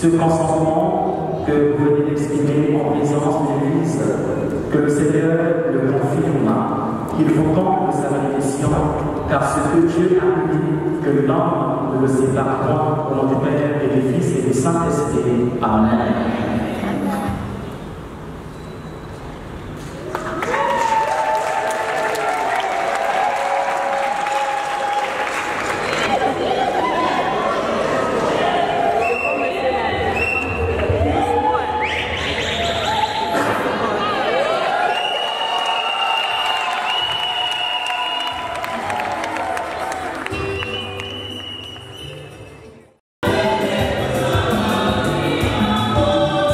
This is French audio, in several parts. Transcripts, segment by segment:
ce consentement que vous venez d'exprimer en présence de l'Église, que le Seigneur le confirme. Il faut compte de sa bénédiction, car ce que Dieu a dit, que l'homme ne le sépare point au nom du Père et du Fils et du Saint-Esprit. Amen. Oh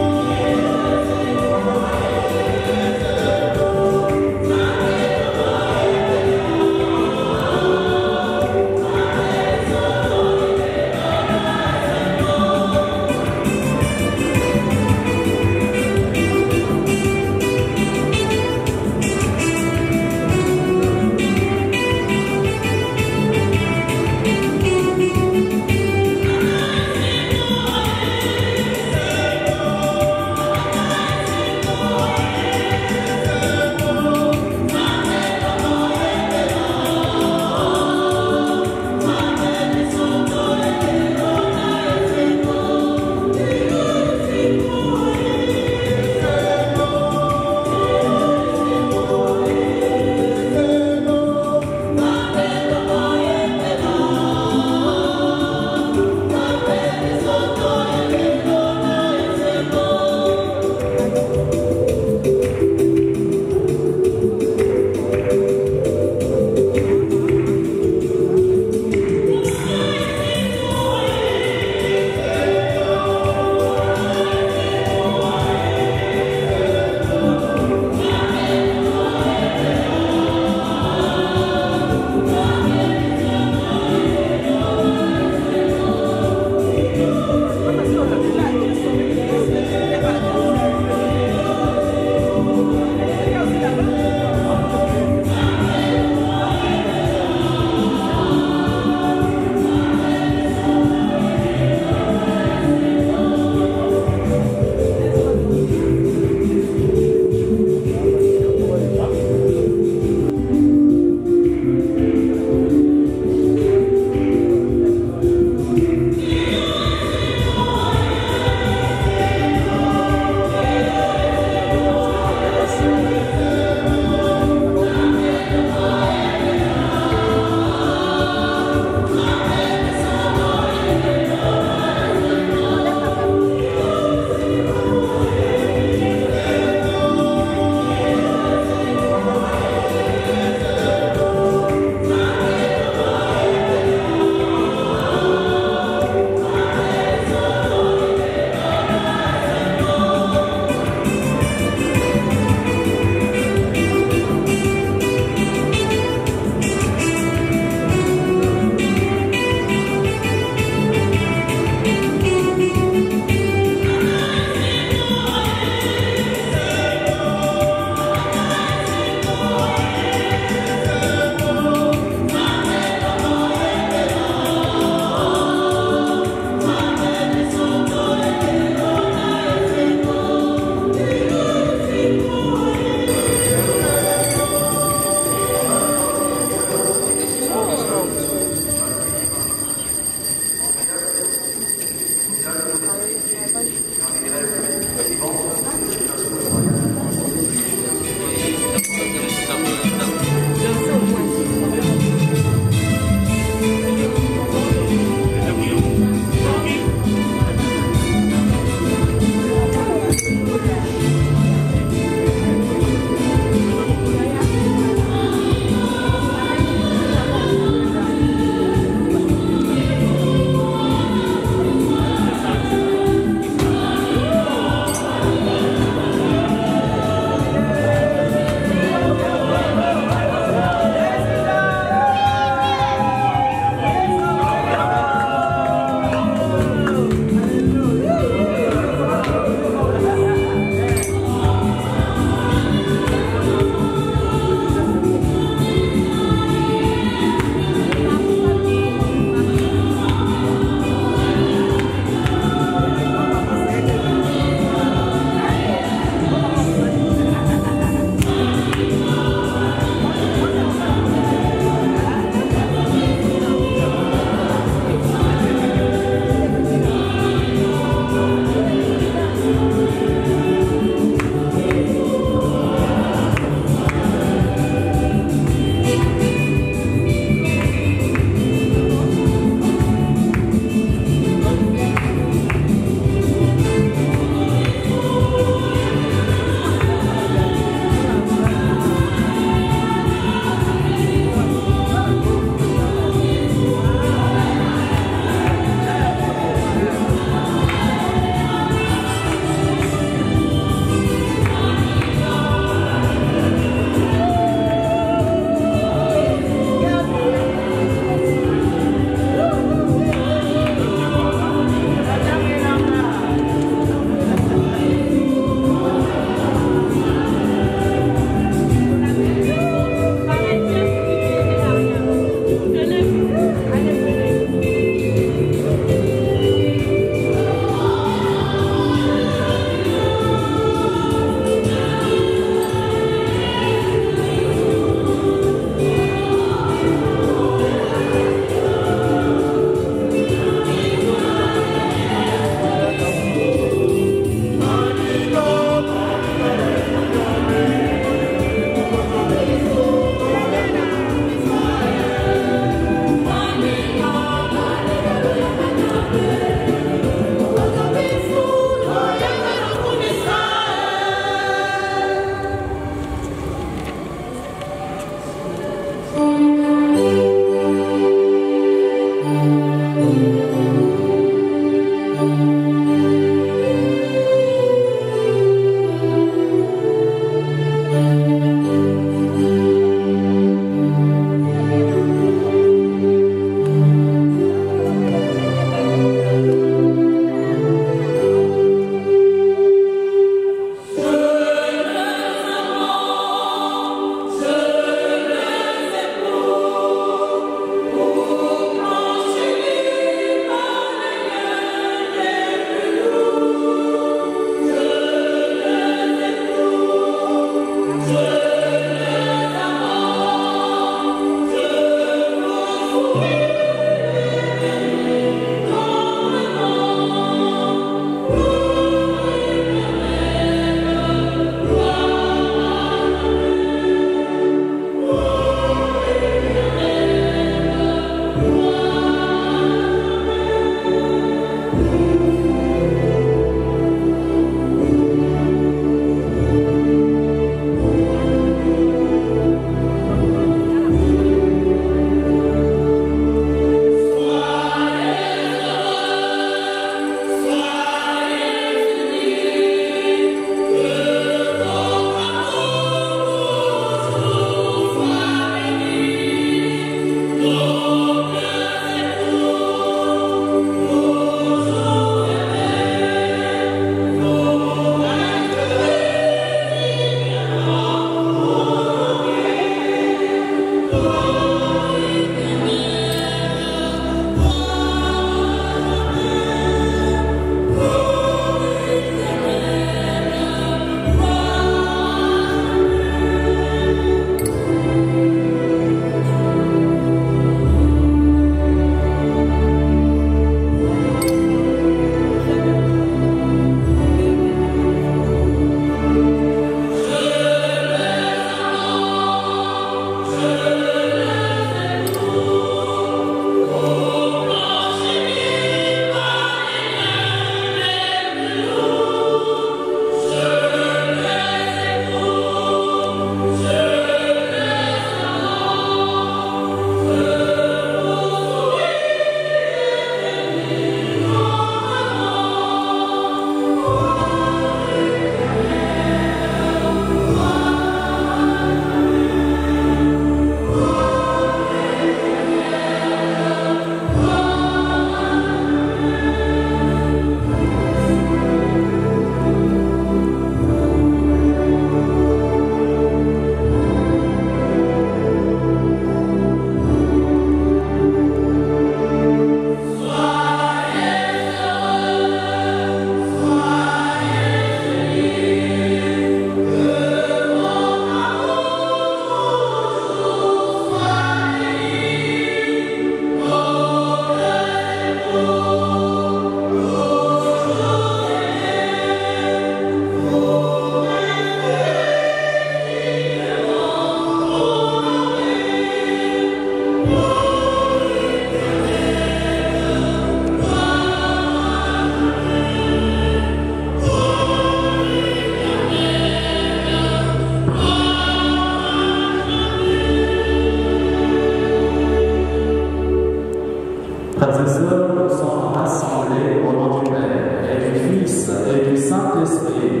Frères et sœurs, nous sommes rassemblés au nom du Père et du Fils et du Saint-Esprit.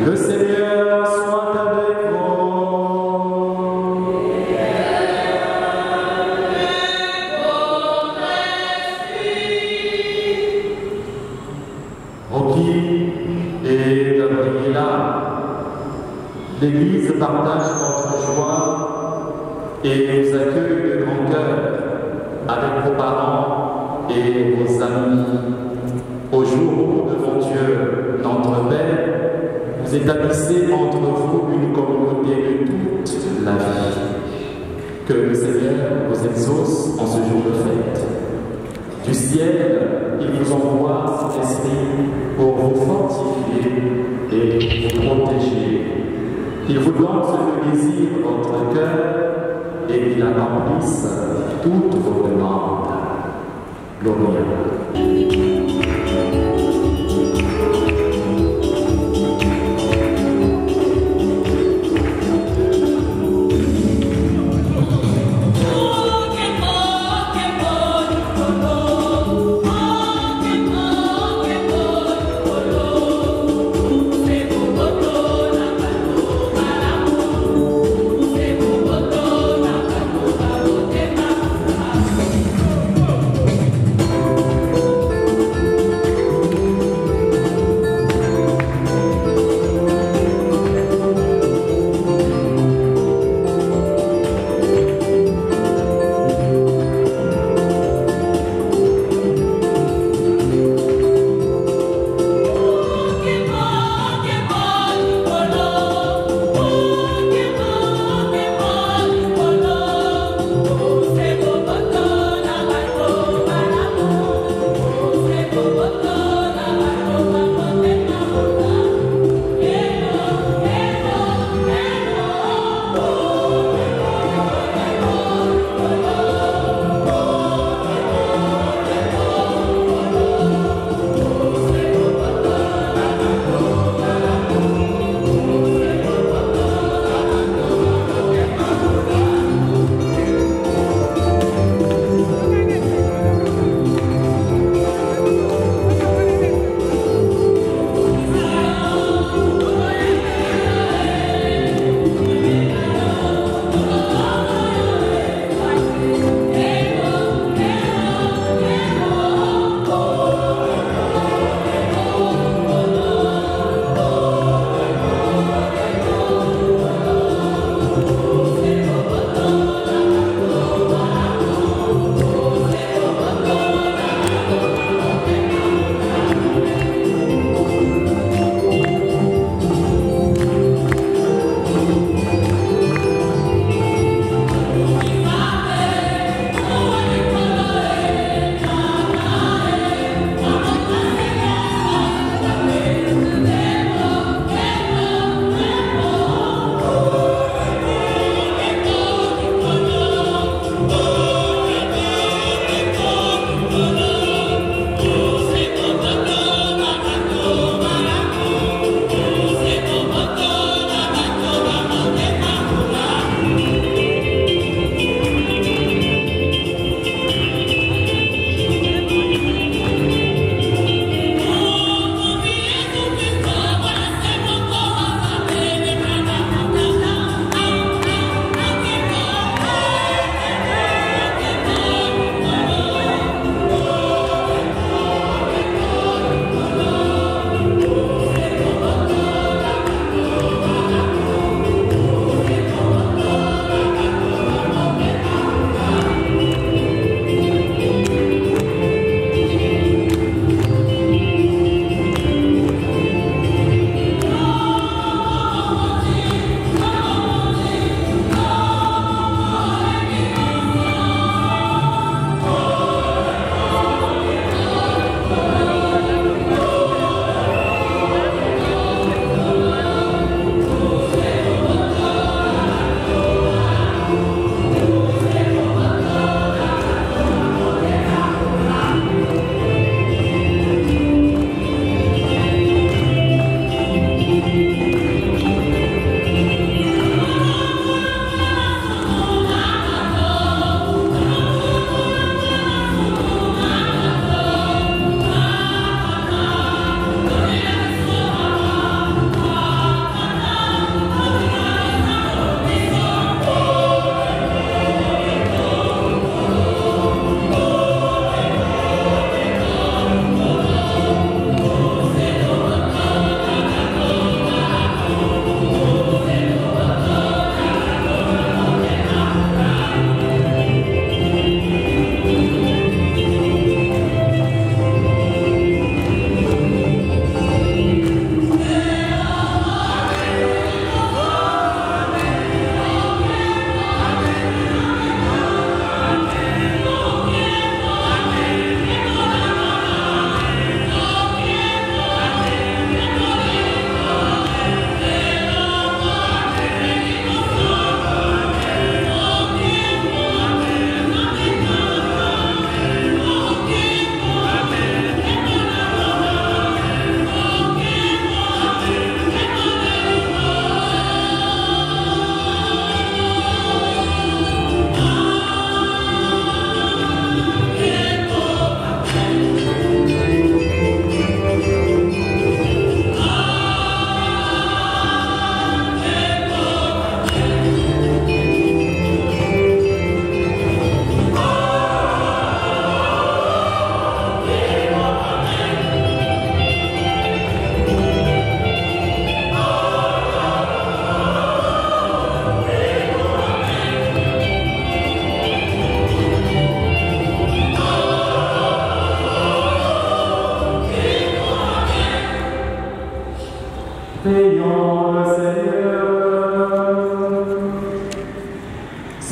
Le Seigneur soit avec vous. Rocky et Gabriela, l'Église partage votre joie et vous accueille de grand cœur avec vos parents et vos amis. Au jour devant Dieu, notre Père, vous établissez entre vous une communauté de toute la vie. Que le Seigneur vous exauce en ce jour de fête. Du ciel, il vous envoie son esprit pour vous fortifier et vous protéger. Il vous donne ce que désire votre cœur et il accomplisse toutes vos demandes. Gloria.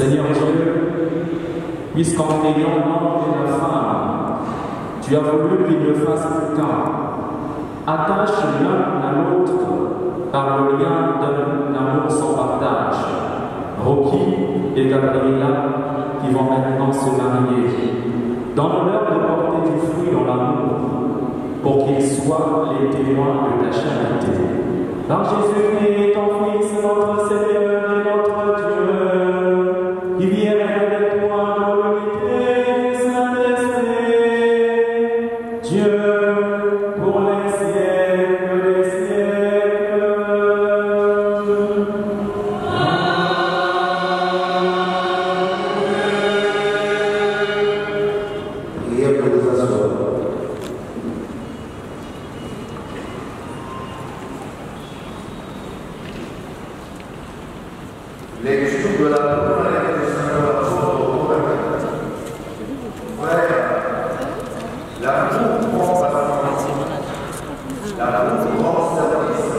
Seigneur Dieu, puisqu'en créant l'homme et la femme, tu as voulu qu'ils ne fassent plus qu'un, attache l'un à l'autre par le lien d'un amour sans partage. Rocky et Gabriela qui vont maintenant se marier, dans l'honneur de porter du fruit dans l'amour, pour qu'ils soient les témoins de ta charité. Par Jésus-Christ, ton Fils, notre Seigneur et notre Dieu, qui vient avec toi dans l'unité du Saint-Esprit, Dieu, pour les siècles des siècles. Priez pour nous asseoir. Lecture de la première du Seigneur apôtre au Corinthiens. Frères, l'amour prend sa place. L'amour prend service.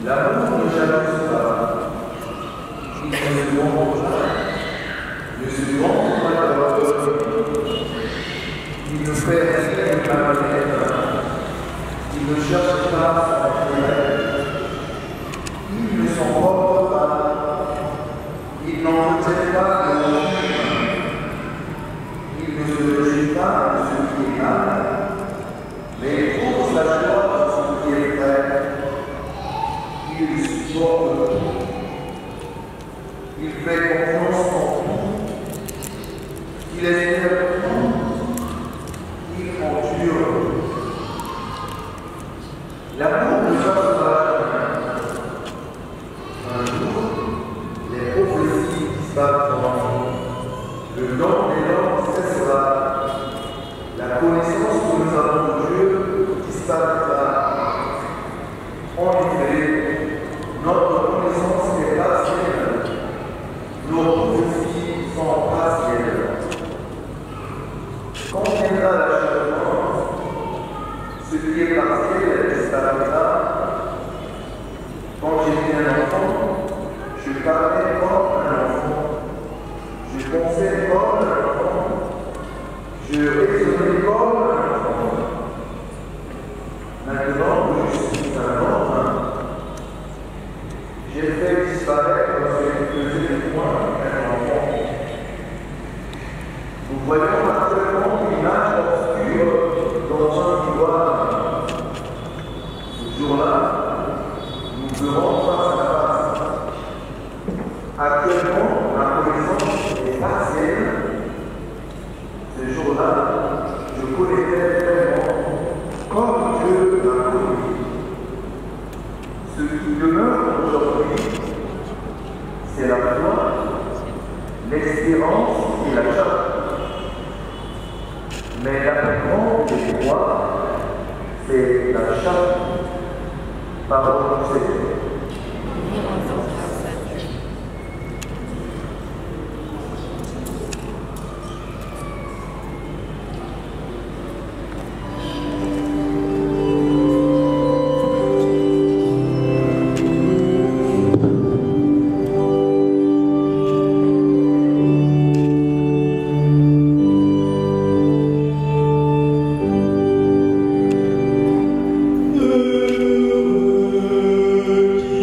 L'amour ne jalouse pas. Il ne se trompe pas. Ne se trompe pas d'abord. Il ne fait rien de la manière. Il ne cherche pas son intérêt. Ils ne s'emportent pas, ils n'en retiennent pas de l'envie, ils ne se réjouissent pas de ce qui est mal, mais ils trouvent sa joie dans ce qui est vrai. Ils supportent tout, il fait confiance en tout, il espère tout, il endure. L'amour ne change pas. Un jour, les prophéties disparaîtront, le nom des langues cessera, la connaissance que nous avons de Dieu disparaîtra. En effet, notre connaissance est partielle, nos prophéties sont partielles. Quand viendra l'achèvement, ce qui est partiel disparaîtra. Quand j'étais un enfant, je parlais comme un enfant, je pensais comme un enfant, je raisonnais comme un enfant. Maintenant que je suis un homme, j'ai fait disparaître ce qui faisait de moi un enfant. Nous voyons actuellement une image obscure dans un miroir. Ce jour-là, nous verrons face à face. Actuellement, ma connaissance est partielle. Ce jour-là, je connaissais vraiment comme Dieu m'a connu. Ce qui demeure aujourd'hui, c'est la foi, l'espérance et la charité. Mais la plus grande des foi, c'est la charité. Parole du Seigneur. Heureux qui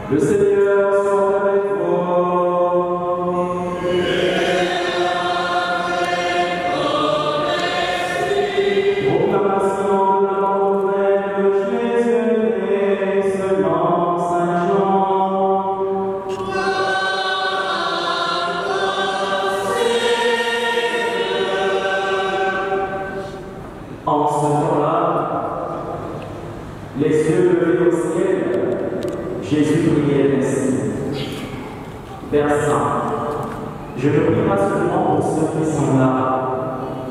Le Seigneur soit avec vous. Proclamation de la bonne nouvelle de Jésus selon Saint Jean. En ce temps-là, les yeux levés au ciel, Jésus priait ainsi. Père Saint, je ne prie pas seulement pour ceux qui sont là,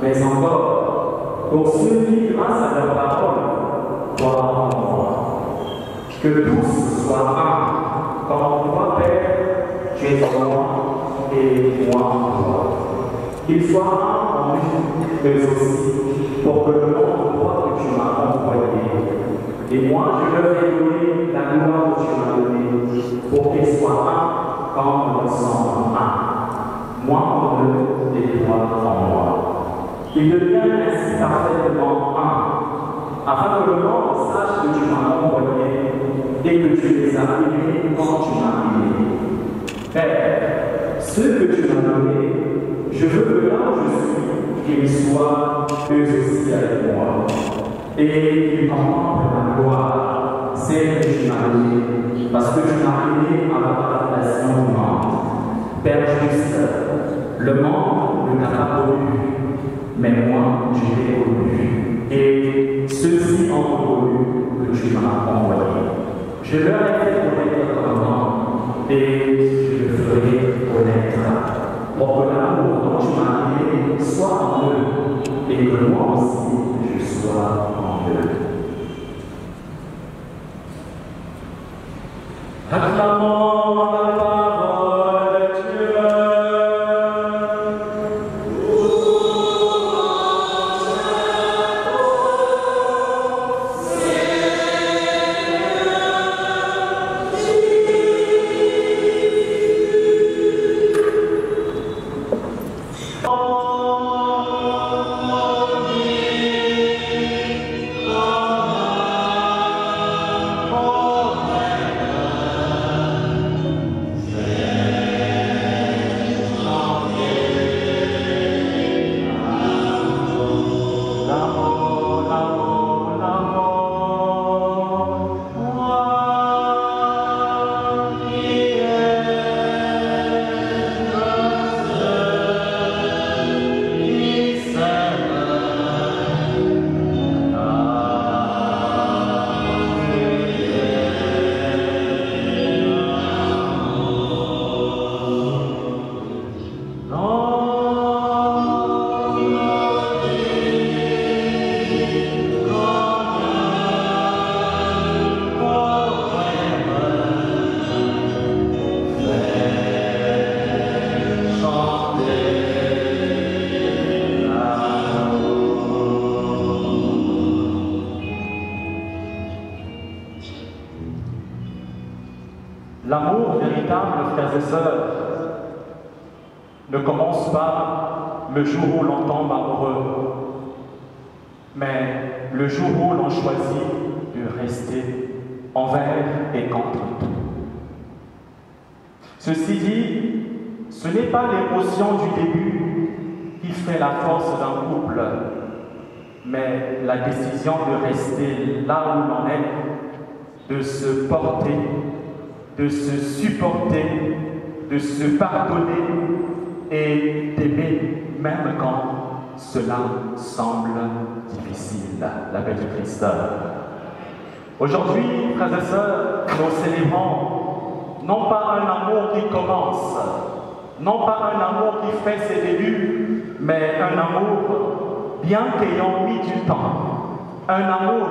mais encore pour ceux qui, grâce à leur parole, croient en moi. Que tous soient un, comme toi, Père, tu es en moi et moi en toi. Qu'ils soient un en nous, eux aussi, pour que le monde croit que tu m'as envoyé. Et moi, je leur ai donné la gloire que tu m'as donnée, pour qu'ils soient un comme nous sommes un. Moi en eux et toi en moi. Ils deviennent ainsi parfaitement un, afin que le monde sache que tu m'as envoyé et que tu les as unis quand tu m'as unis. Père, ceux que tu m'as donnés, je veux que là où je suis, qu'ils soient eux aussi avec moi. Et qu'ils contemplent ma gloire, celle que tu m'as donnée, parce que tu m'as aimé avant la fondation du monde. Père juste, le monde ne t'a pas connu, mais moi je l'ai connu. Et ceux-ci ont connu que tu m'as envoyé. Je leur ai fait connaître comment, et je le ferai connaître, pour que l'amour dont tu m'as aimé soit en eux, et que moi aussi je sois en eux. Acclamons la parole de Dieu. L'amour véritable, frères et sœurs, ne commence pas le jour où l'on tombe amoureux, mais le jour où l'on choisit de rester envers et contre tout. Ceci dit, ce n'est pas l'émotion du début qui fait la force d'un couple, mais la décision de rester là où l'on est, de se porter, de se supporter, de se pardonner et d'aimer même quand cela semble difficile. La paix du Christ. Aujourd'hui, frères et sœurs, nous célébrons non pas un amour qui commence, non pas un amour qui fait ses débuts, mais un amour bien qu'ayant mis du temps, un amour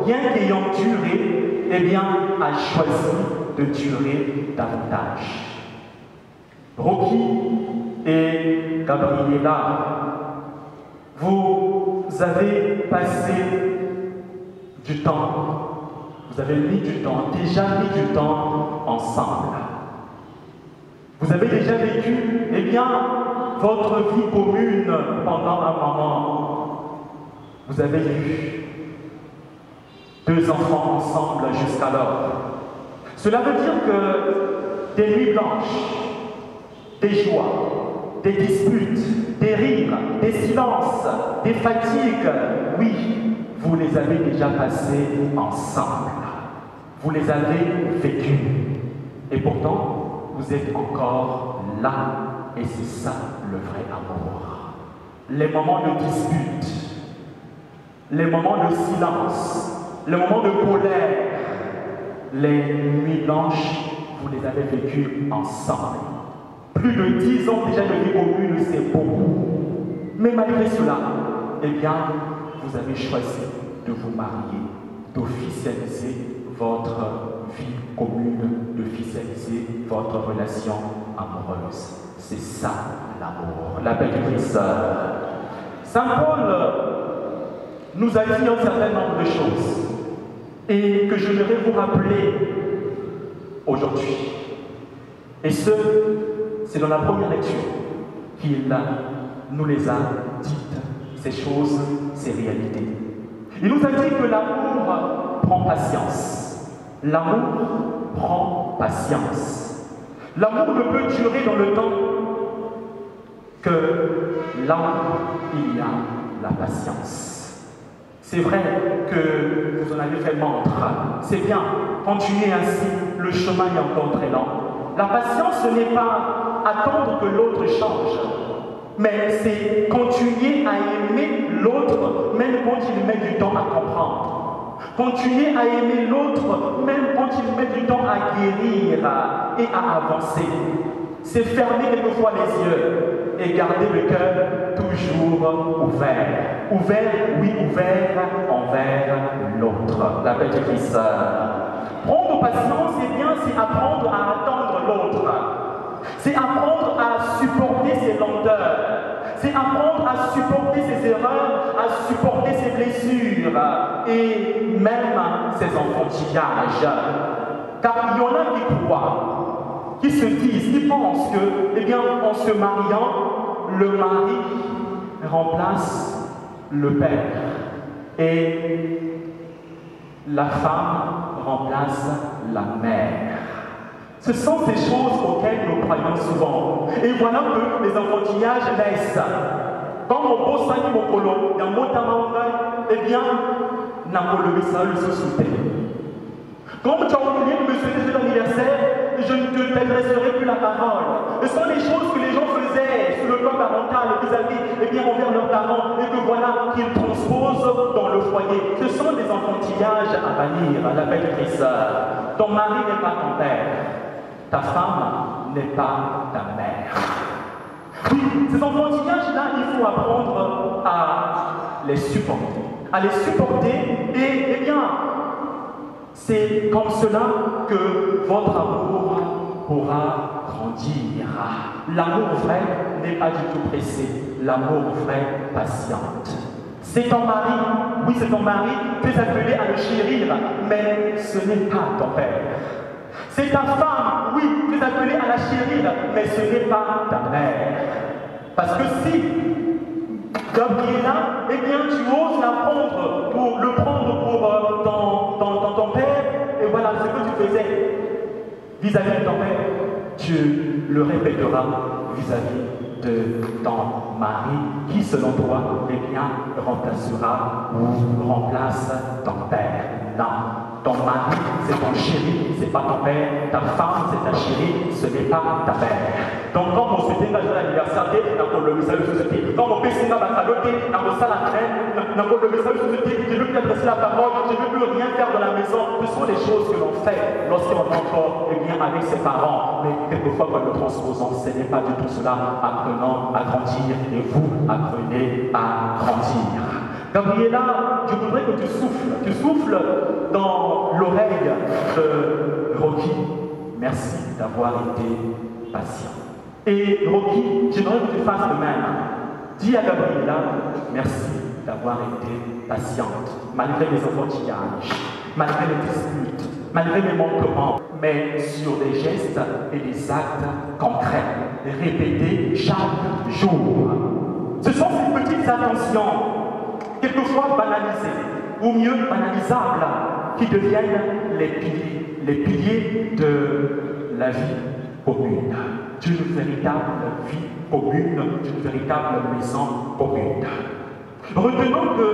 bien qu'ayant duré, eh bien, a choisi de durer davantage. Rocky et Gabriela, vous avez passé du temps, vous avez mis du temps, déjà mis du temps ensemble. Vous avez déjà vécu, eh bien, votre vie commune pendant un moment. Vous avez eu 2 enfants ensemble jusqu'alors. Cela veut dire que des nuits blanches, des joies, des disputes, des rires, des silences, des fatigues, oui, vous les avez déjà passées ensemble. Vous les avez vécues. Et pourtant, vous êtes encore là. Et c'est ça le vrai amour. Les moments de dispute, les moments de silence, les moments de colère, les nuits blanches, vous les avez vécues ensemble. Plus de 10 ans déjà de vie commune, c'est beaucoup. Mais malgré cela, eh bien, vous avez choisi de vous marier, d'officialiser votre vie commune, d'officialiser votre relation amoureuse. C'est ça l'amour, la belle Christ. Saint Paul nous a dit un certain nombre de choses et que je voudrais vous rappeler aujourd'hui. Et c'est dans la première lecture qu'il nous les a dites, ces choses, ces réalités. Il nous a dit que l'amour prend patience. L'amour prend patience. L'amour ne peut durer dans le temps que là où il y a la patience. C'est vrai que vous en avez fait montre. C'est bien, continuez ainsi, le chemin est encore très lent. La patience, ce n'est pas attendre que l'autre change, mais c'est continuer à aimer l'autre, même quand il met du temps à comprendre. Continuer à aimer l'autre, même quand il met du temps à guérir et à avancer. C'est fermer quelquefois les yeux et garder le cœur toujours ouvert. Ouvert, oui, ouvert envers l'autre. La belle Christ. Prendre patience, c'est bien, c'est apprendre à attendre l'autre. C'est apprendre à supporter ses lenteurs. C'est apprendre à supporter ses erreurs, à supporter ses blessures et même ses enfantillages. Car il y en a qui croient, qui se disent, qui pensent que, eh bien, en se mariant, le mari remplace le père et la femme remplace la mère. Ce sont ces choses auxquelles nous croyons souvent. Et voilà que les enfantillages naissent. Quand mon beau sani mon colo, dans mon tamanga, eh bien, n'a pas le message se soutient. Comme tu as oublié de me souhaiter cet anniversaire, je ne te t'adresserai plus la parole. Ce sont les choses que les gens faisaient sur le plan parental vis-à-vis, eh bien, envers leurs parents, et que voilà qu'ils transposent dans le foyer. Ce sont des enfantillages à bannir, la belle Christ. Ton mari n'est pas ton père. Ta femme n'est pas ta mère. Oui, ces enfantillages-là, il faut apprendre à les supporter. À les supporter et, eh bien, c'est comme cela que votre amour pourra grandir. L'amour vrai n'est pas du tout pressé. L'amour vrai patiente. C'est ton mari, oui c'est ton mari, tu es appelé à le chérir, mais ce n'est pas ton père. C'est ta femme, oui, tu es appelé à la chérir, mais ce n'est pas ta mère. Parce que si Gabriela, eh bien tu oses le prendre pour ton père, et voilà ce que tu faisais vis-à-vis de ton père, tu le répéteras vis-à-vis de ton mari, qui selon toi, eh bien, remplacera ou remplace ton père. Non. Ton mari, c'est ton chéri, c'est pas ton père. Ta femme, c'est ta chérie, ce n'est pas ta mère. Donc, quand on se dit que l'anniversaire, on le message de société. Quand on peut se dire que on ça la traîne, on le message de société, je ne veux plus adresser la parole, je ne veux plus rien faire dans la maison. Ce sont les choses que l'on fait lorsqu'on est encore bien avec ses parents. Mais quelquefois, quand nous transposons, ce n'est pas du tout cela. Apprenons à grandir et vous apprenez à grandir. Gabriela, je voudrais que tu souffles dans l'oreille de Rocky. Merci d'avoir été patient. Et Rocky, j'aimerais que tu fasses le même. Dis à Gabriela, merci d'avoir été patiente, malgré les enfantillages, malgré les disputes, malgré les manquements, mais sur des gestes et des actes concrets, répétés chaque jour. Ce sont ces petites attentions, quelquefois banalisées, ou mieux banalisables, qui deviennent les piliers de la vie commune, d'une véritable vie commune, d'une véritable maison commune. Retenons que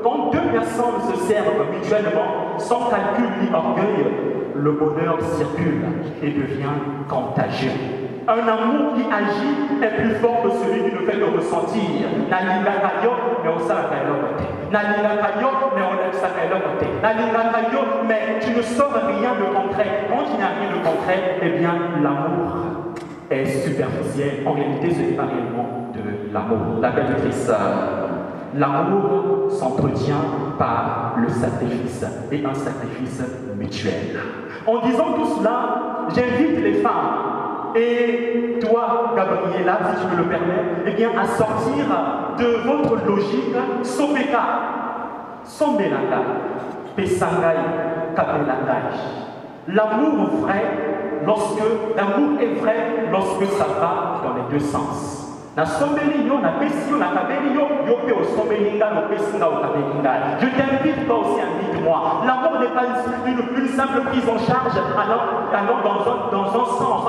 quand deux personnes se servent mutuellement, sans calcul ni orgueil, le bonheur circule et devient contagieux. Un amour qui agit est plus fort que celui qui ne fait que ressentir. Mais tu ne sors rien de concret. Quand il n'y a rien de concret, eh bien l'amour est superficiel. En réalité, ce n'est pas réellement de l'amour. La belle Christ, l'amour s'entretient par le sacrifice et un sacrifice mutuel. En disant tout cela, j'invite les femmes et toi, Gabriela, si tu me le permets, eh bien, à sortir de votre logique Sopeka, Sombelanga, Pesangai, Kapelangai. L'amour est vrai lorsque ça va dans les deux sens. Je t'invite, toi aussi, invite-moi. L'amour n'est pas une simple prise en charge allant dans un sens,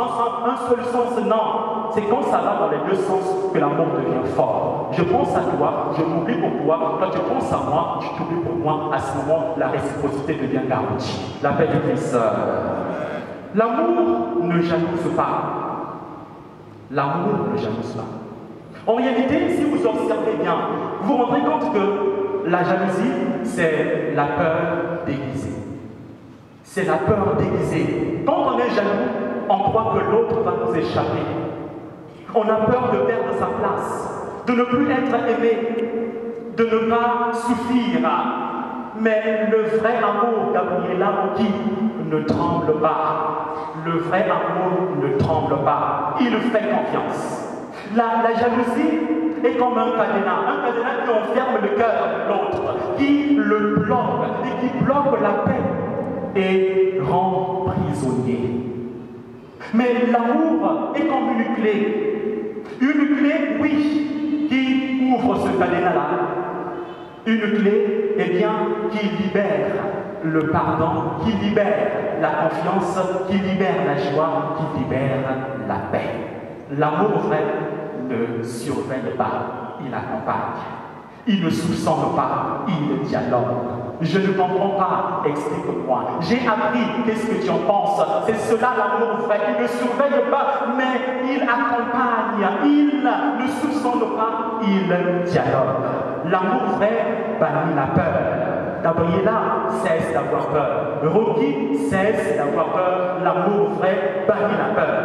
un seul sens, non. C'est quand ça va dans les deux sens que l'amour devient fort. Je pense à toi, je m'oublie pour toi, toi tu penses à moi, je t'oublie pour moi. À ce moment, la réciprocité devient garantie. La paix du Christ. L'amour ne jalouse pas. L'amour ne jalouse pas. En réalité, si vous observez bien, vous vous rendrez compte que la jalousie, c'est la peur déguisée. C'est la peur déguisée. Quand on est jaloux, on croit que l'autre va nous échapper. On a peur de perdre sa place, de ne plus être aimé, de ne pas suffire. Mais le vrai amour, Gabriela, qui ne tremble pas. Le vrai amour ne tremble pas. Il fait confiance. La jalousie est comme un cadenas qui enferme le cœur de l'autre, qui le bloque et qui bloque la paix et rend prisonnier. Mais l'amour est comme une clé, oui, qui ouvre ce cadenas-là. Une clé, eh bien, qui libère le pardon, qui libère la confiance, qui libère la joie, qui libère la paix. L'amour vrai ne surveille pas, il accompagne. Il ne soupçonne pas, il dialogue. Je ne comprends pas, explique-moi. J'ai appris, qu'est-ce que tu en penses? C'est cela l'amour vrai. Il ne surveille pas, mais il accompagne. Il ne soupçonne pas, il dialogue. L'amour vrai bannit la peur. Gabriela cesse d'avoir peur. Rocky cesse d'avoir peur. L'amour vrai bannit la peur.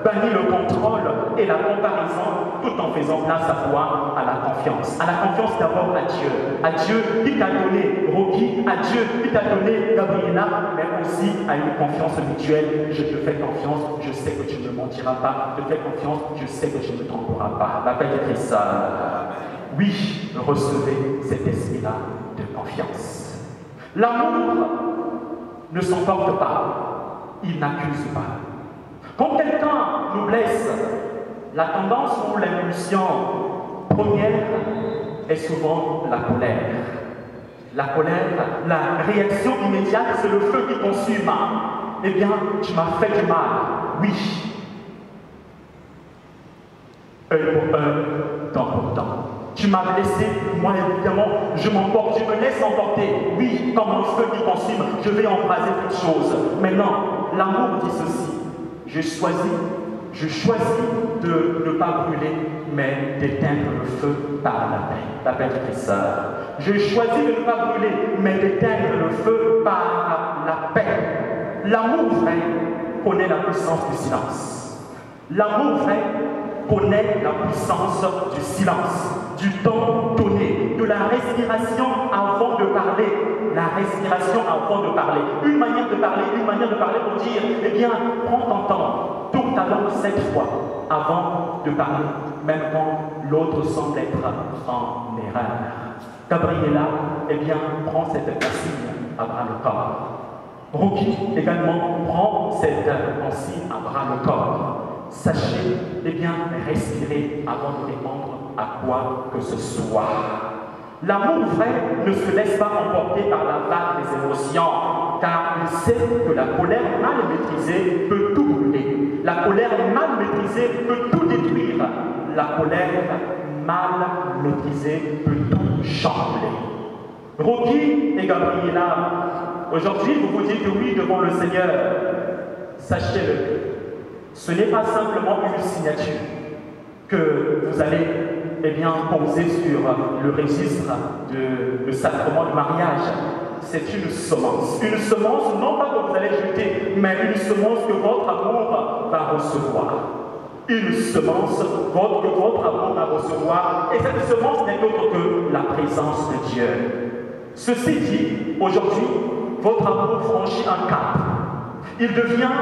Bannit le contrôle et la comparaison tout en faisant place à toi, à la confiance. À la confiance d'abord à Dieu. À Dieu qui t'a donné Rocky, à Dieu qui t'a donné Gabriela, mais aussi à une confiance mutuelle. Je te fais confiance, je sais que tu ne mentiras pas. Je te fais confiance, je sais que tu ne me tromperas pas. La paix de Christ. Oui, recevez cet esprit-là de confiance. L'amour ne s'emporte pas, il n'accuse pas. Quand quelqu'un nous blesse, la tendance ou l'impulsion première est souvent la colère. La colère, la réaction immédiate, c'est le feu qui consume. Eh bien, tu m'as fait du mal. Oui. Œil pour œil, dent pour dent. Tu m'as blessé, moi évidemment, je m'emporte, je me laisse emporter. Oui, comme un feu qui consume, je vais embraser toutes choses. Mais non, l'amour dit ceci. Je choisis de ne pas brûler, mais d'éteindre le feu par la paix de Christ. Je choisis de ne pas brûler, mais d'éteindre le feu par la paix. L'amour vrai connaît la puissance du silence. L'amour vrai connaît la puissance du silence, du temps donné, de la respiration avant de parler. La respiration avant de parler. Une manière de parler pour dire, eh bien, prends ton temps, tourne ta langue 7 fois avant de parler, même quand l'autre semble être en erreur. Gabriela, eh bien, prends cette consigne à bras le corps. Rocky également prend cette consigne à bras le corps. Sachez, eh bien, respirer avant de répondre à quoi que ce soit. L'amour vrai ne se laisse pas emporter par la vague des émotions, car il sait que la colère mal maîtrisée peut tout brûler. La colère mal maîtrisée peut tout détruire. La colère mal maîtrisée peut tout chambrer. Rocky et Gabriela, aujourd'hui vous vous dites oui devant le Seigneur. Sachez-le, ce n'est pas simplement une signature que vous allez poser sur le registre du sacrement du mariage. C'est une semence. Une semence, non pas que vous allez jeter, mais une semence que votre amour va recevoir. Une semence que votre amour va recevoir. Et cette semence n'est autre que la présence de Dieu. Ceci dit, aujourd'hui, votre amour franchit un cap. Il devient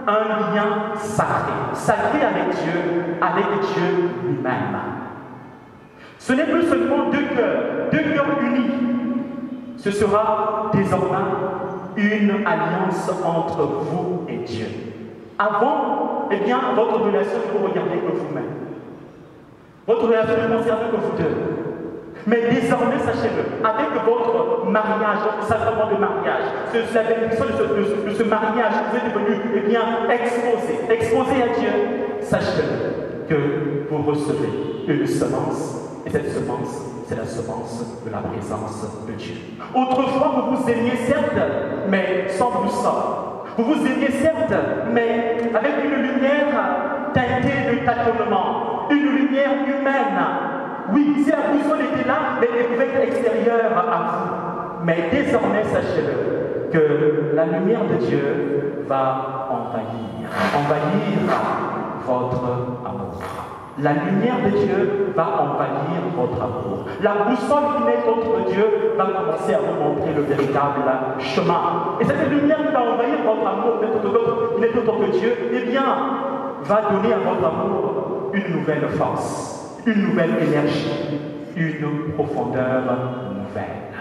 un lien sacré. Sacré avec Dieu lui-même. Ce n'est plus seulement deux cœurs unis. Ce sera désormais une alliance entre vous et Dieu. Avant, votre relation ne vous regardez que vous-même. Votre relation ne concerne que vous deux. Mais désormais, sachez-le, avec votre mariage, votre sacrement de mariage, la bénédiction de ce mariage, vous êtes devenu exposé à Dieu, sachez-le que vous recevez une semence. Et cette semence, c'est la semence de la présence de Dieu. Autrefois, vous vous aimiez certes, mais sans boussole. Vous vous aimiez certes, mais avec une lumière teintée de tâtonnement, une lumière humaine. Oui, si la boussole était là, mais elle pouvait être extérieure à vous. Mais désormais, sachez-le, que la lumière de Dieu va envahir votre amour. La lumière de Dieu va envahir votre amour. La boussole qui n'est autre Dieu va commencer à vous montrer le véritable chemin. Et cette lumière qui va envahir votre amour, qui n'est autre que Dieu, va donner à votre amour une nouvelle force, une nouvelle énergie, une profondeur nouvelle.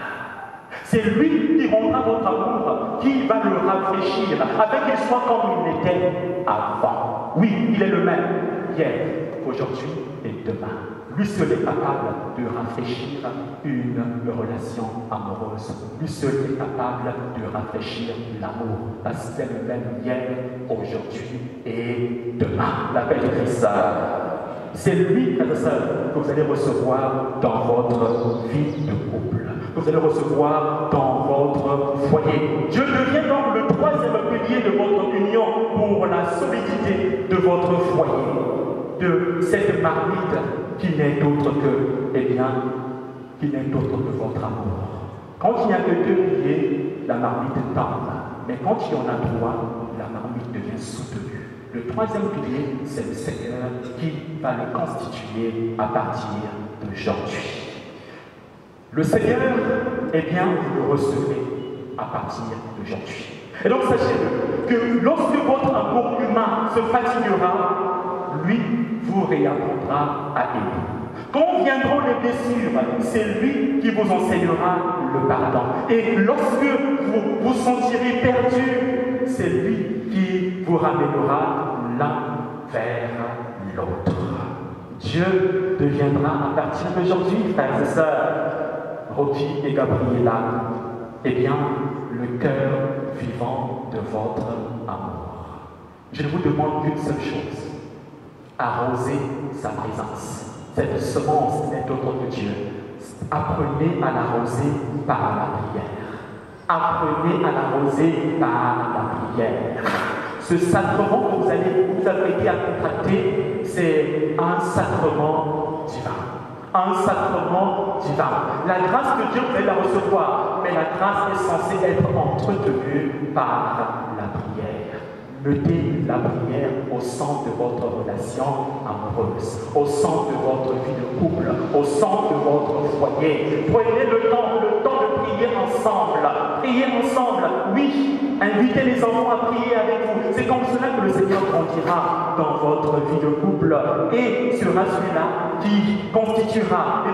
C'est lui qui rendra votre amour, qui va le rafraîchir, afin qu'il soit comme il était avant. Oui, il est le même, hier, aujourd'hui et demain. Lui seul est capable de rafraîchir une relation amoureuse. Lui seul est capable de rafraîchir l'amour. Parce qu'il est le même hier, aujourd'hui et demain. L'appel de Christ. C'est lui, frères et sœurs, que vous allez recevoir dans votre vie de couple. Que vous allez recevoir dans votre foyer. Dieu devient donc le troisième pilier de votre union pour la solidité de votre foyer. De cette marmite qui n'est autre que, qui n'est autre que votre amour. Quand il n'y a que deux piliers, la marmite tombe. Mais quand il y en a trois, la marmite devient soutenue. Le troisième pilier, c'est le Seigneur qui va le constituer à partir d'aujourd'hui. Le Seigneur, vous le recevez à partir d'aujourd'hui. Et donc, sachez-le, que lorsque votre amour humain se fatiguera, lui vous réapprendra à aimer. Quand viendront les blessures, c'est lui qui vous enseignera le pardon. Et lorsque vous vous sentirez perdu, c'est lui qui vous ramènera l'un vers l'autre. Dieu deviendra à partir d'aujourd'hui, frères et sœurs, Rocky et Gabriela, le cœur vivant de votre amour. Je vous demande une seule chose. Arroser sa présence. Cette semence n'est autre que Dieu. Apprenez à l'arroser par la prière. Apprenez à l'arroser par la prière. Ce sacrement que vous avez été à contracter, c'est un sacrement divin. Un sacrement divin. La grâce de Dieu, vous allez la recevoir, mais la grâce est censée être entretenue par la prière. Mettez la prière au centre de votre relation amoureuse, au centre de votre vie de couple, au centre de votre foyer. Prenez le temps de prier ensemble. Priez ensemble, oui. Invitez les enfants à prier avec vous. C'est comme cela que le Seigneur grandira dans votre vie de couple. Et sera celui-là qui constituera,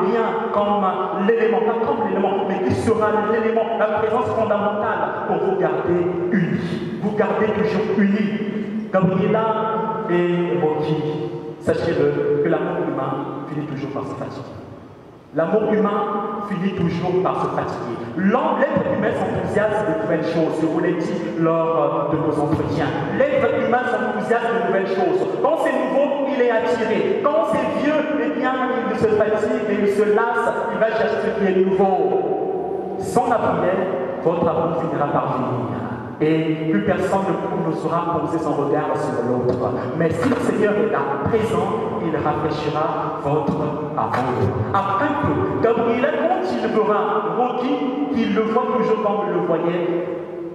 comme l'élément, pas comme l'élément, mais qui sera l'élément, la présence fondamentale pour vous garder unis. Vous gardez toujours unis. Gabriela et Rocky, sachez-le que l'amour humain finit toujours par se fatiguer. L'amour humain finit toujours par se fatiguer. L'être humain s'enthousiasme de nouvelles choses, je vous l'ai dit lors de nos entretiens. L'être humain s'enthousiasme de nouvelles choses. Quand c'est nouveau, il est attiré. Quand c'est vieux, eh bien, il se fatigue et il se lasse, il va chercher ce qui est nouveau. Sans la prière, votre amour finira par venir. Et plus personne ne saura poser son regard sur l'autre. Mais si le Seigneur est là, présent, il rafraîchira votre amour. Afin que Gabriel, quand il verra Rocky, qu'il le voit toujours comme il le voyait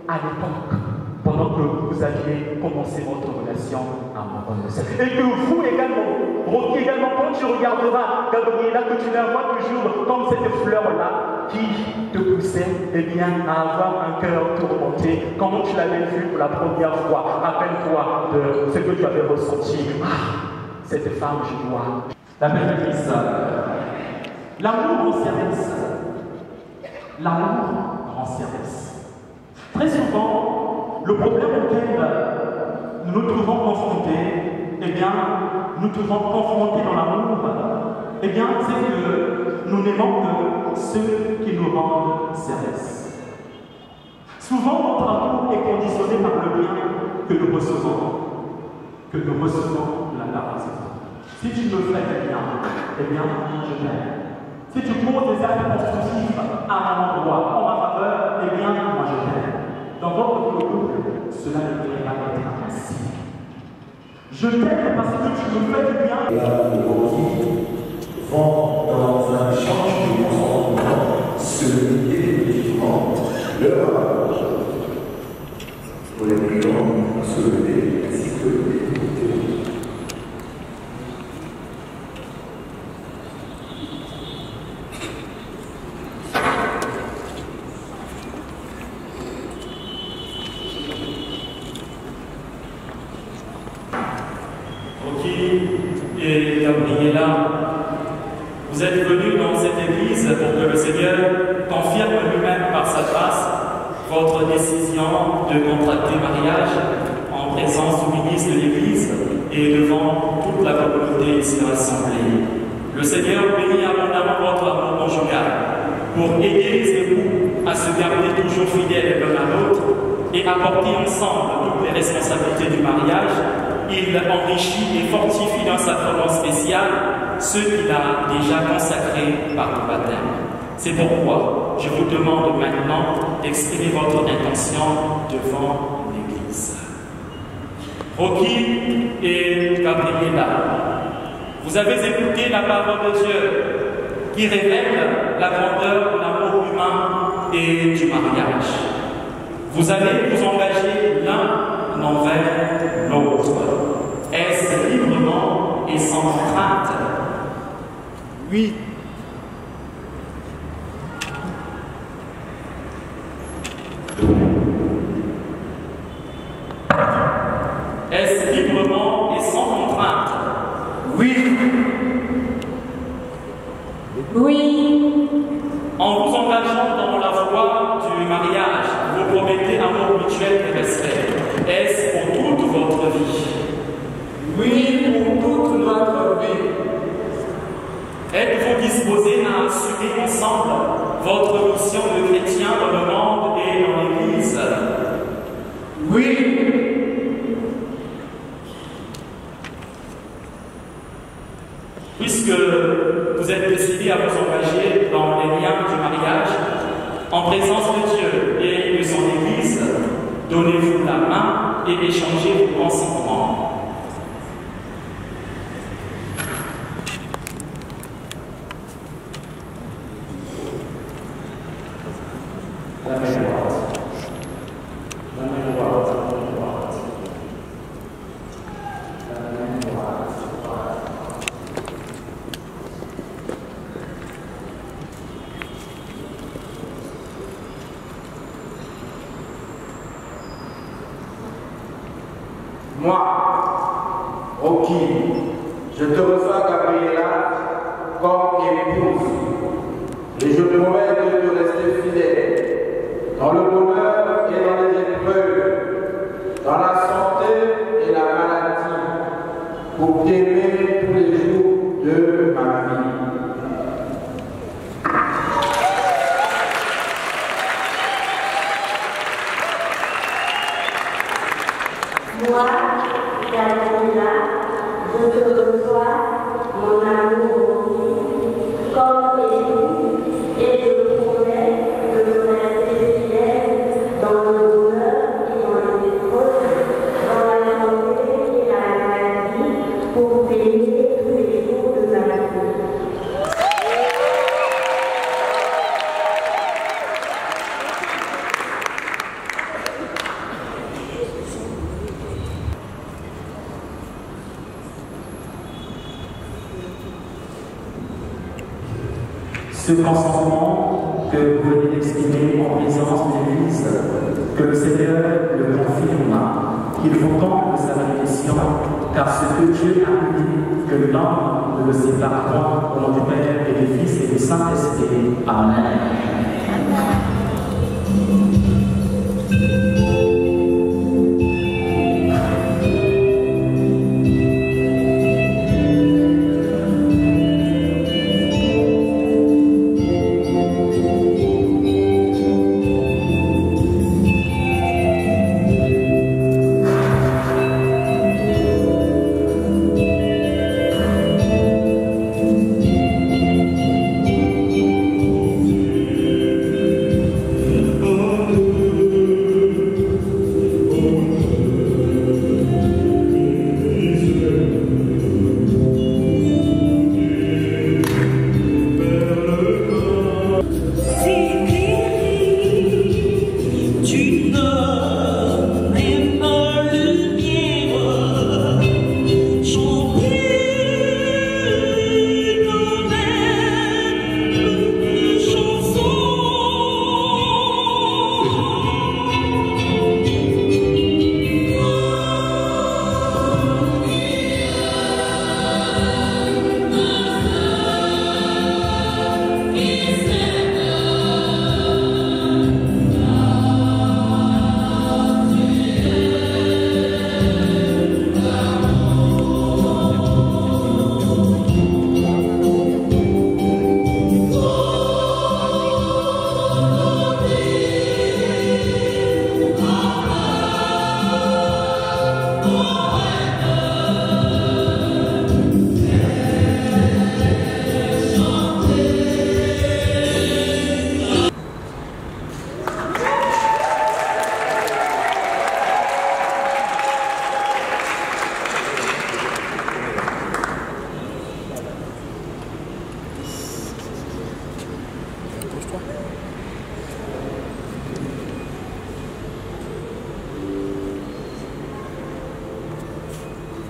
à l'époque, pendant que vous aviez commencé votre relation amoureuse. Et que vous également, Rocky également, quand tu regarderas Gabriela, que tu la vois toujours comme cette fleur-là, qui te poussait eh bien, à avoir un cœur tourmenté, comme tu l'avais vu pour la première fois. Rappelle-toi de ce que tu avais ressenti. Ah, cette femme, je dois. La bénéfice, l'amour en service. L'amour en service. Très souvent, le problème auquel nous nous trouvons confrontés, eh bien, nous trouvons confrontés dans l'amour, eh bien, c'est que nous n'aimons que ceux qui nous rendent service. Souvent, notre amour est conditionné par le bien que nous recevons de la part des autres. Si tu me fais du bien, eh bien, je t'aime. Si tu poses des actes constructifs à un endroit, en ma faveur, eh bien, moi je t'aime. Dans votre couple, cela ne devrait pas être ainsi. Je t'aime parce que tu me fais du bien. Vont dans un échange de consentement se limiter définitivement leur amour. Pour les clients, se lever ainsi que l'écouter. Rocky et Gabriela, vous êtes venus dans cette église pour que le Seigneur confirme lui-même par sa grâce votre décision de contracter mariage en présence du ministre de l'église et devant toute la communauté ici rassemblée. Le Seigneur bénit abondamment votre amour conjugal pour aider les époux à se garder toujours fidèles l'un à l'autre et apporter ensemble toutes les responsabilités du mariage. Il enrichit et fortifie d'un sacrement spécial ceux qu'il a déjà consacrés par le baptême. C'est pourquoi je vous demande maintenant d'exprimer votre intention devant l'Église. Rocky et Gabriela, vous avez écouté la parole de Dieu qui révèle la grandeur de l'amour humain et du mariage. Vous allez vous engager l'un envers l'autre. Est-ce librement et sans crainte? Oui. Est-ce librement et sans contrainte? Oui. Oui. En vous engageant dans la voie du mariage, vous promettez amour mutuel et respect. Est-ce pour toute votre vie? Oui, pour toute notre vie. Êtes-vous disposés à assumer ensemble votre mission de chrétien dans le monde et dans l'Église? Oui. Puisque vous êtes décidés à vous engager dans les liens du mariage, en présence de Dieu et de son Église, donnez-vous la main et échangez vos consentements. La main droite. La main droite. La main droite. La main droite. Moi, Rocky, je te reçois, Gabriela, comme épouse, et je promets de te rester fidèle dans le bonheur et dans les épreuves, dans la santé et la maladie, pour t'aimer tous les jours de ma vie. Moi, Gabriela, je te reçois, mon amour, comme époux, et je te promets de me rester fidèle dans le bonheur et dans les épreuves, dans la santé et la maladie, pour t'aimer tous les jours de ma vie. Ce consentement que vous venez d'exprimer en présence de l'Église, que le Seigneur le confirme, qu'il vous compte de sa bénédiction, car ce que Dieu a dit, que l'homme ne le sépare point, au nom du Père et du Fils et du Saint-Esprit. Amen.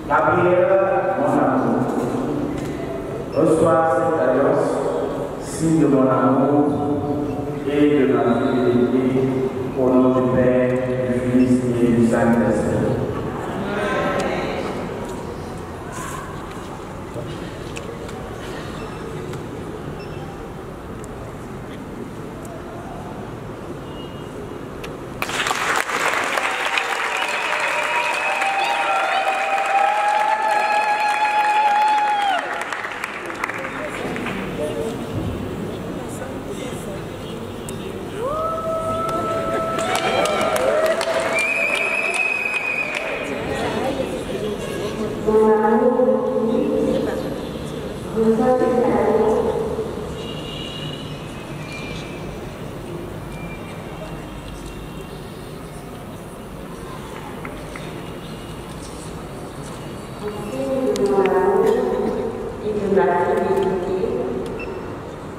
Gabriela, mon amour, reçois cette alliance, signe de mon amour et de ma fidélité, au nom du Père, du Fils et du Saint-Esprit.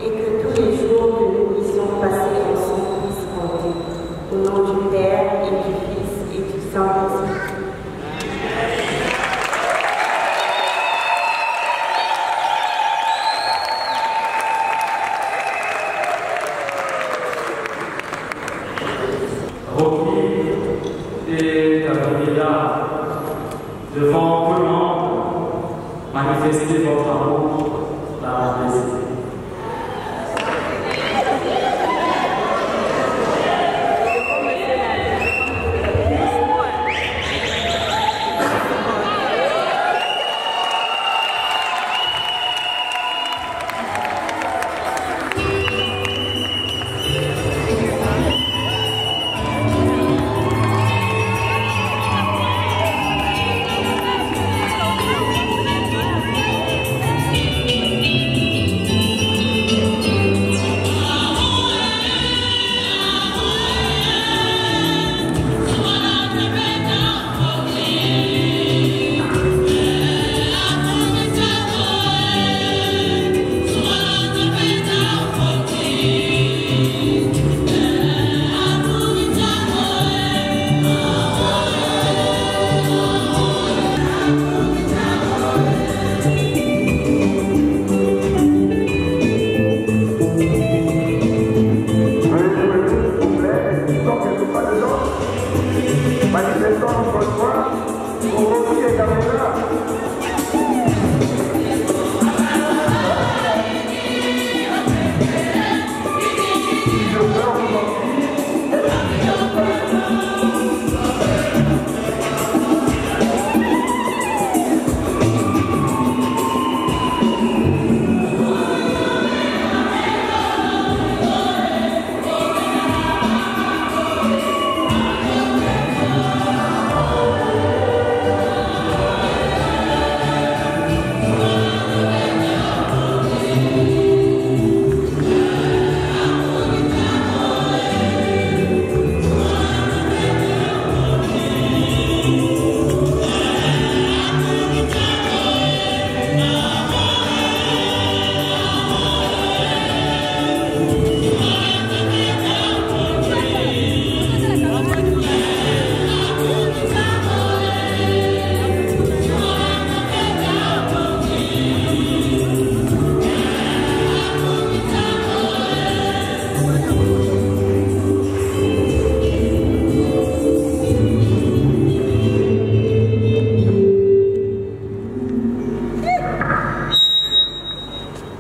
Et que tous les jours que nous puissions passer ensemble puissent compter. Au nom du Père et du Fils et du Saint-Esprit. Rocky et Gabriela, devant tout le monde, manifestez votre amour par la plaisir. descendre votre voix, Rocky et Gabriela.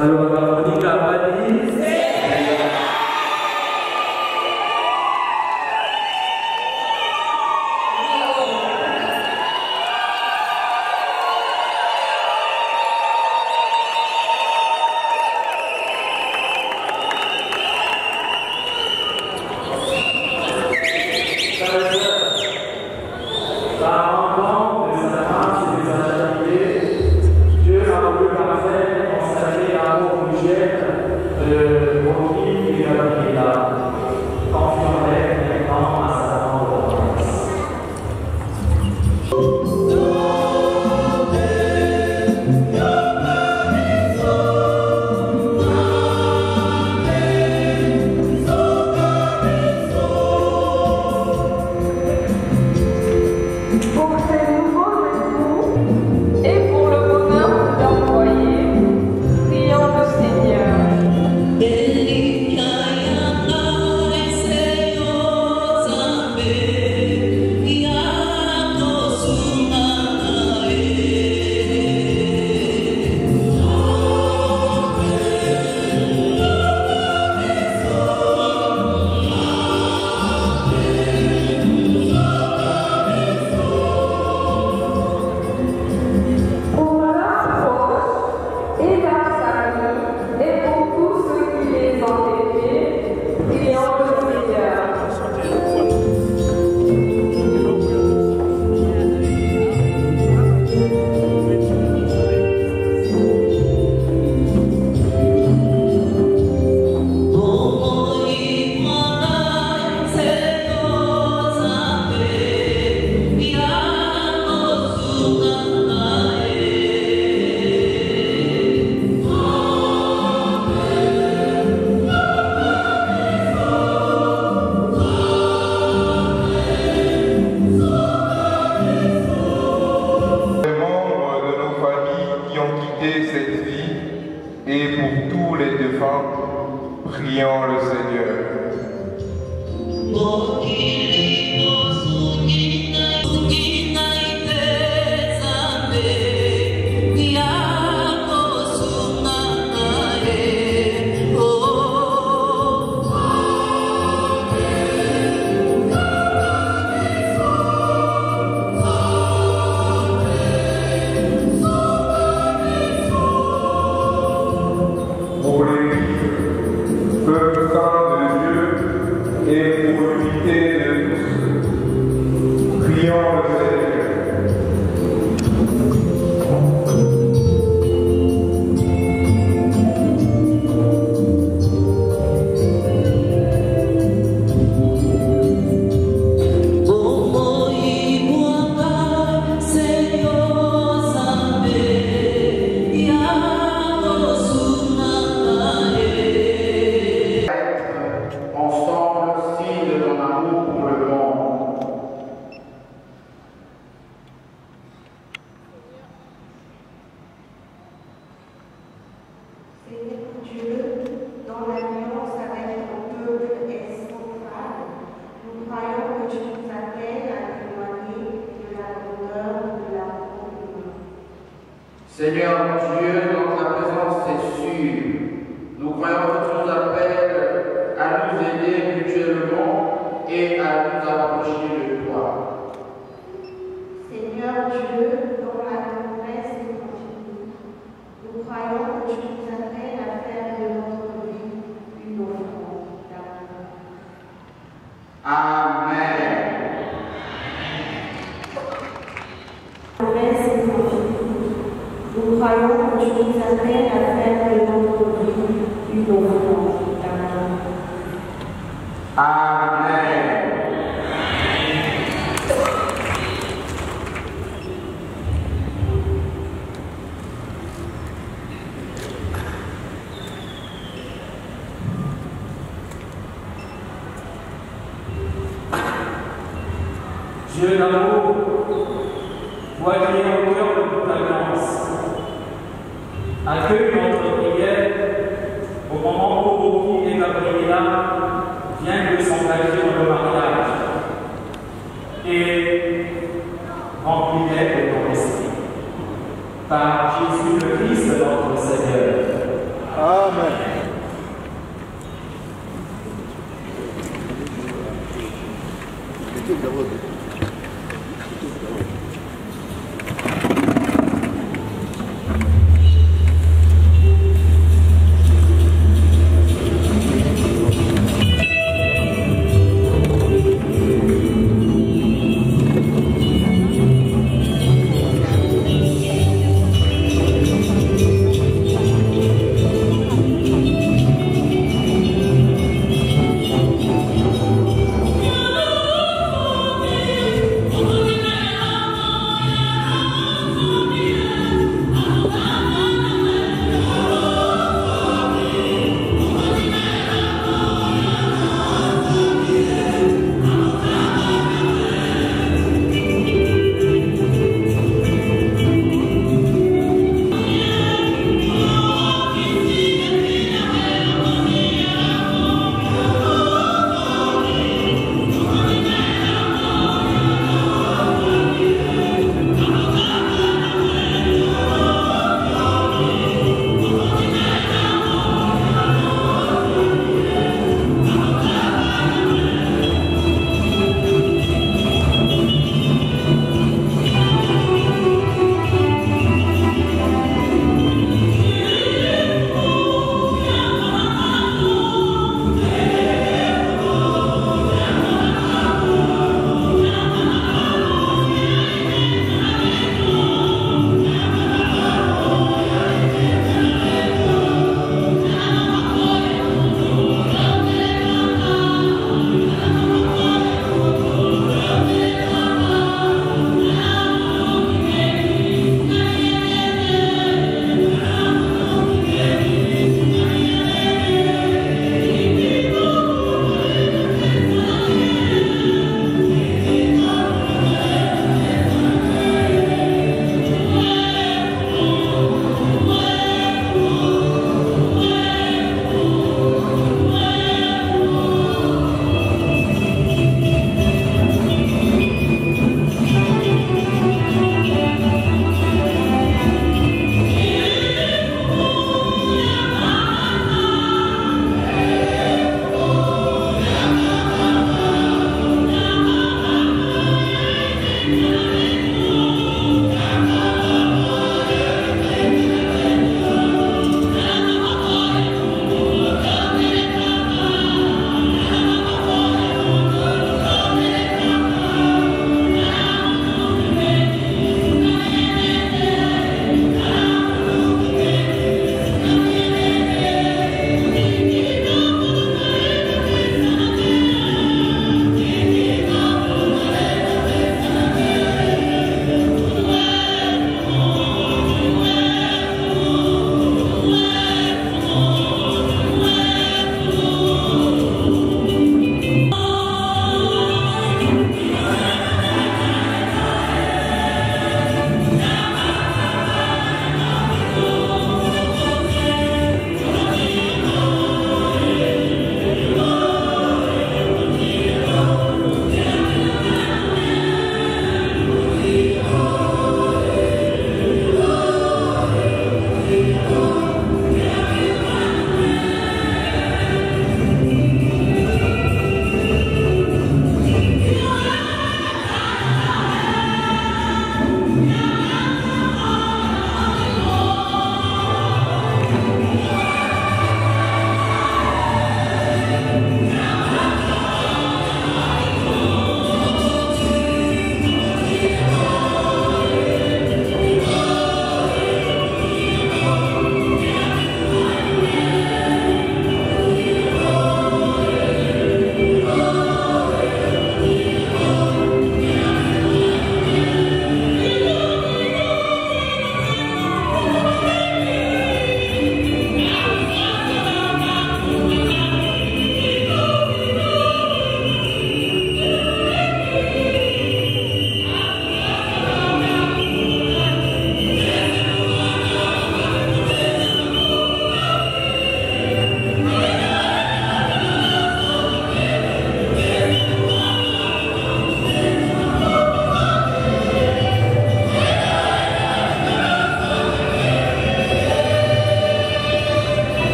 Senhor, Seigneur Dieu, dans ta présence c'est sûr. Nous croyons que tu nous appelles à nous aider mutuellement et à nous approcher de toi. Seigneur Dieu, dans la promesse de ton Fils, nous croyons que tu nous appelles à faire de notre vie une offrande d'amour. Amen. Promesse de ton Fils, nous croyons que tu nous appelles à faire de notre vie une offrande d'amour. Amen. Dieu d'amour, toi qui es au cœur de toute alliance, accueille notre prière au moment où Rocky et Gabriela viennent de s'engager dans le mariage et remplis-les de ton esprit. Par Jésus le Christ, notre Seigneur. Amen. Amen.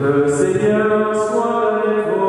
Le Seigneur soit avec vous.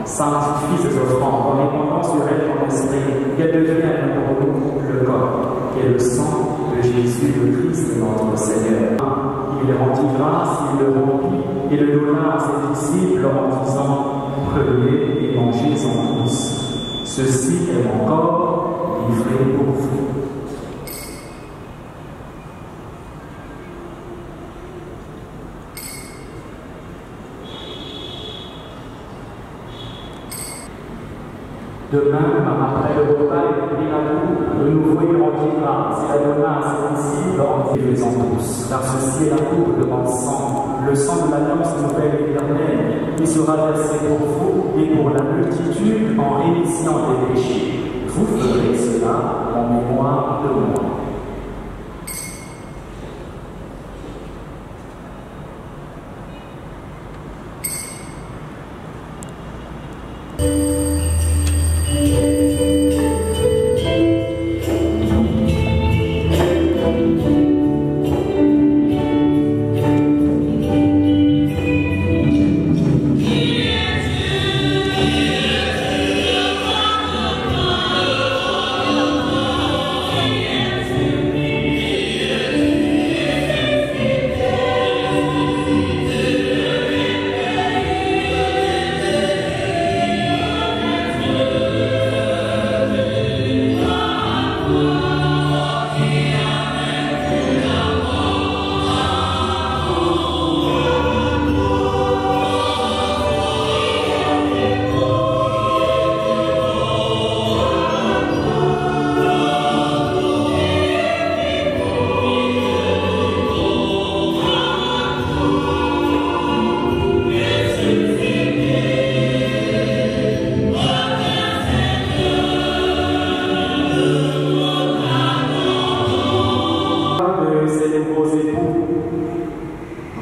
Sanctifie ces offrandes en répandant sur elles ton esprit, qu'elles deviennent pour nous le corps et le sang de Jésus le Christ, notre Seigneur. Il les rendit grâce, il le remplit et le donna à ses disciples en disant: prenez et mangez-en tous. Ceci est mon corps livré pour vous. De même, après le repas, il prit la coupe, de nouveau il rendit grâce et la donna à ses disciples en disant tous: car ceci est la coupe de mon sang, le sang de l'alliance nouvelle et éternelle, qui sera versé pour vous et pour la multitude en rémission des péchés. Vous ferez cela en mémoire de moi.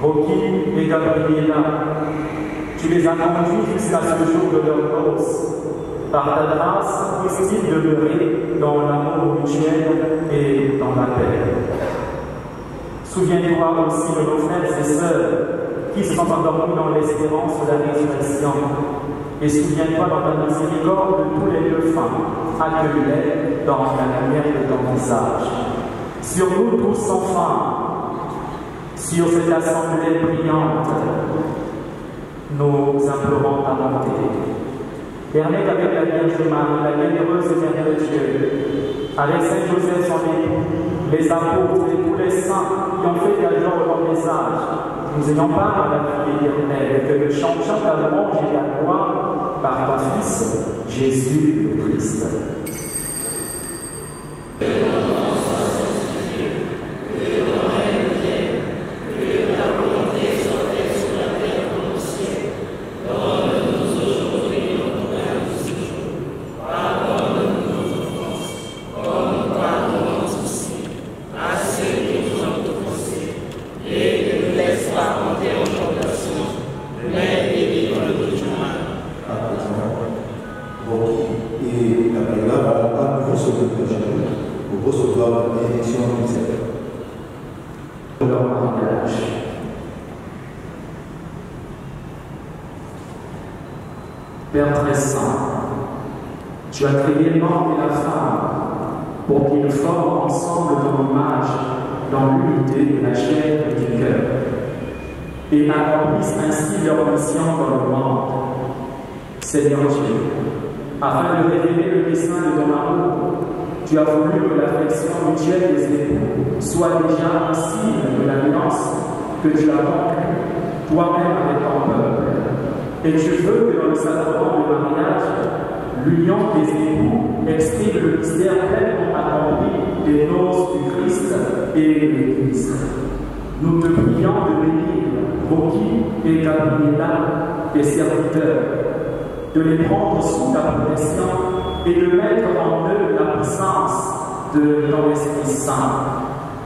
Rocky et Gabriela, tu les as conduits jusqu'à ce jour de leur noces. Par ta grâce, puissent-ils demeurer dans l'amour mutuel et dans la paix. Souviens-toi aussi de nos frères et sœurs qui sont endormis dans l'espérance de la résurrection. Et souviens-toi dans ta miséricorde de tous les défunts, accueille-les dans la lumière de ton visage. Sur nous tous sans fin, sur cette assemblée brillante, nous implorons ta bonté. Permets qu'avec la Vierge Marie, la bienheureuse Mère de Dieu, avec Saint Joseph son époux, les apôtres et tous les saints qui ont fait la joie de leur message, nous ayons part à la vie éternelle, et que nous chantions ta louange et la gloire par ton Fils, Jésus le Christ. Père très saint, tu as créé l'homme et la femme pour qu'ils forment ensemble ton image dans l'unité de la chair et du cœur et accomplissent ainsi leur mission dans le monde. Seigneur Dieu, afin de révéler le dessein de ton amour, tu as voulu que l'affection mutuelle des époux soit déjà un signe de l'alliance que tu as conclue toi-même avec ton peuple. Et tu veux que dans le sacrement du mariage, l'union des époux exprime le mystère pleinement accompli des noces du Christ et de l'Église. Nous te prions de bénir Rocky et Gabriela, les serviteurs, de les prendre sous ta protection et de mettre en eux la puissance de ton Esprit Saint.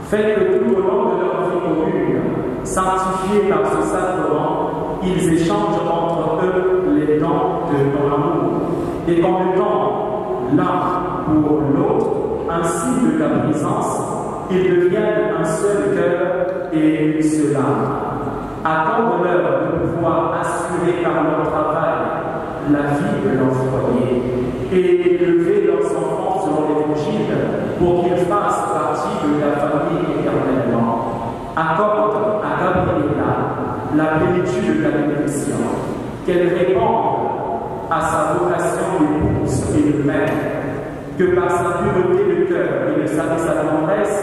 Fais que tout au long de leur vie commune, sanctifiés par ce sacrement, ils échangent entre eux les dons de ton amour et qu'en étant l'un pour l'autre, ainsi que ta présence, ils deviennent un seul cœur et une seule âme. Accorde-leur de pouvoir assurer par leur travail la vie de leur foyer et élever leurs enfants selon l'Évangile pour qu'ils fassent partie de la famille éternellement. Accorde à Gabriela la plénitude de la bénédiction, qu'elle réponde à sa vocation d'épouse et de mère, que par sa pureté de cœur et de sa tendresse,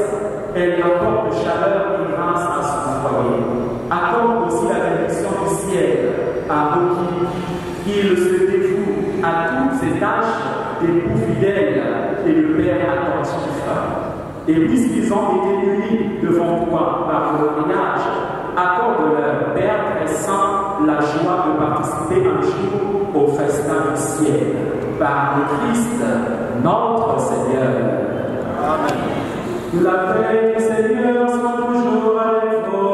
elle apporte chaleur et grâce à son foyer. Accorde aussi la bénédiction du ciel à Rocky, qu'il se dévoue à toutes ses tâches d'époux fidèle et de père attentif. Et puisqu'ils ont été unis devant toi par le mariage, accorde-leur, Père très saint, la joie de participer un jour au festin du ciel. Par le Christ, notre Seigneur. Amen. La paix du Seigneur soit toujours avec vous.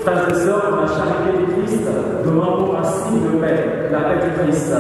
Frères et sœurs, dans la charité du Christ, donnons-nous un signe de paix, la paix du Christ.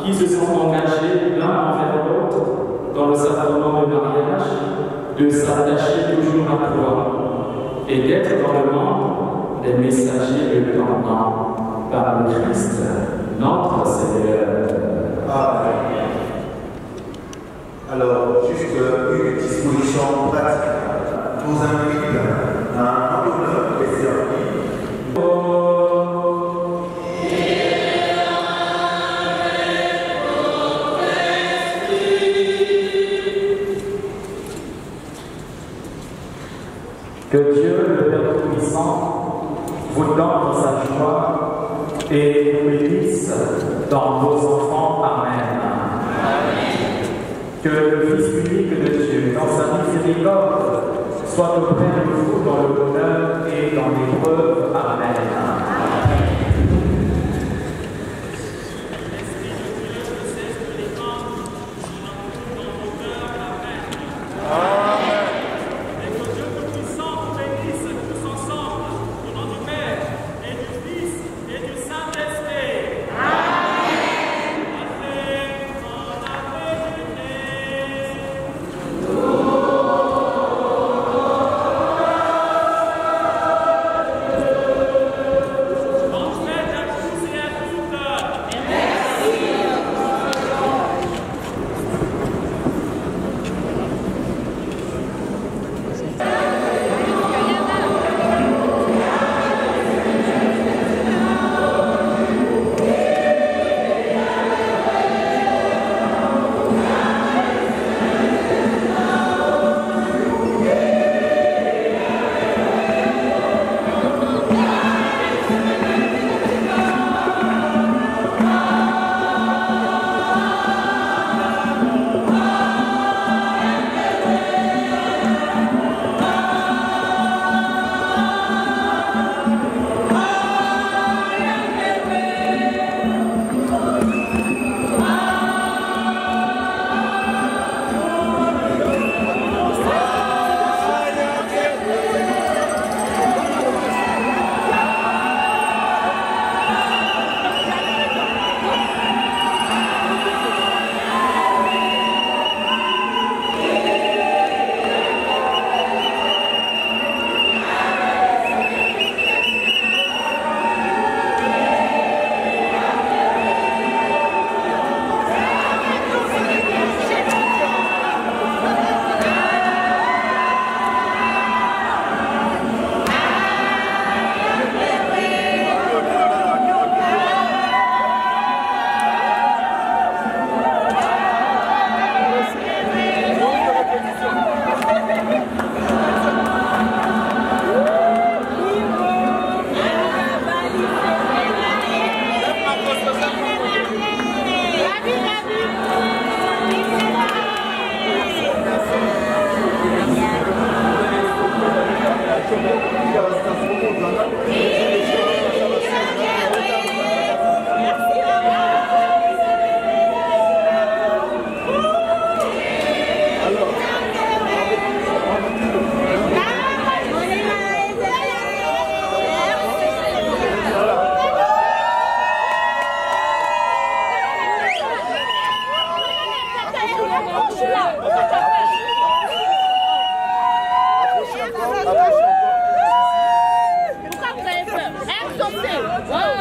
qui se sont engagés l'un envers l'autre dans le sacrement de mariage, de s'attacher toujours à toi et d'être dans le monde des messagers de ton nom par le Christ, notre Seigneur. Amen. Alors, juste une disposition pratique nous invite à un honneur de servir. Que Dieu, le Père Tout-Puissant, vous donne dans sa joie et vous bénisse dans vos enfants. Amen. Que le Fils unique de Dieu, dans sa miséricorde, soit auprès de vous dans le bonheur et dans l'épreuve. Amen.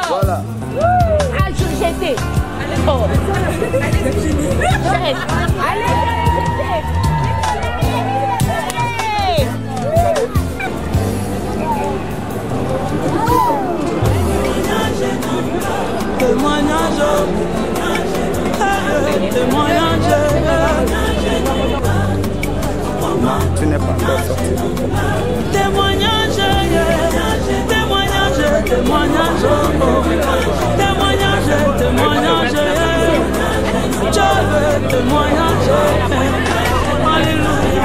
Voilà. Ah, je jetais. Oh. Allez. Témoignage, témoignage. Tu n'es pas encore sorti. Témoignage, témoignage, témoignage, témoignage, témoignage. Je veux témoignage. Alléluia.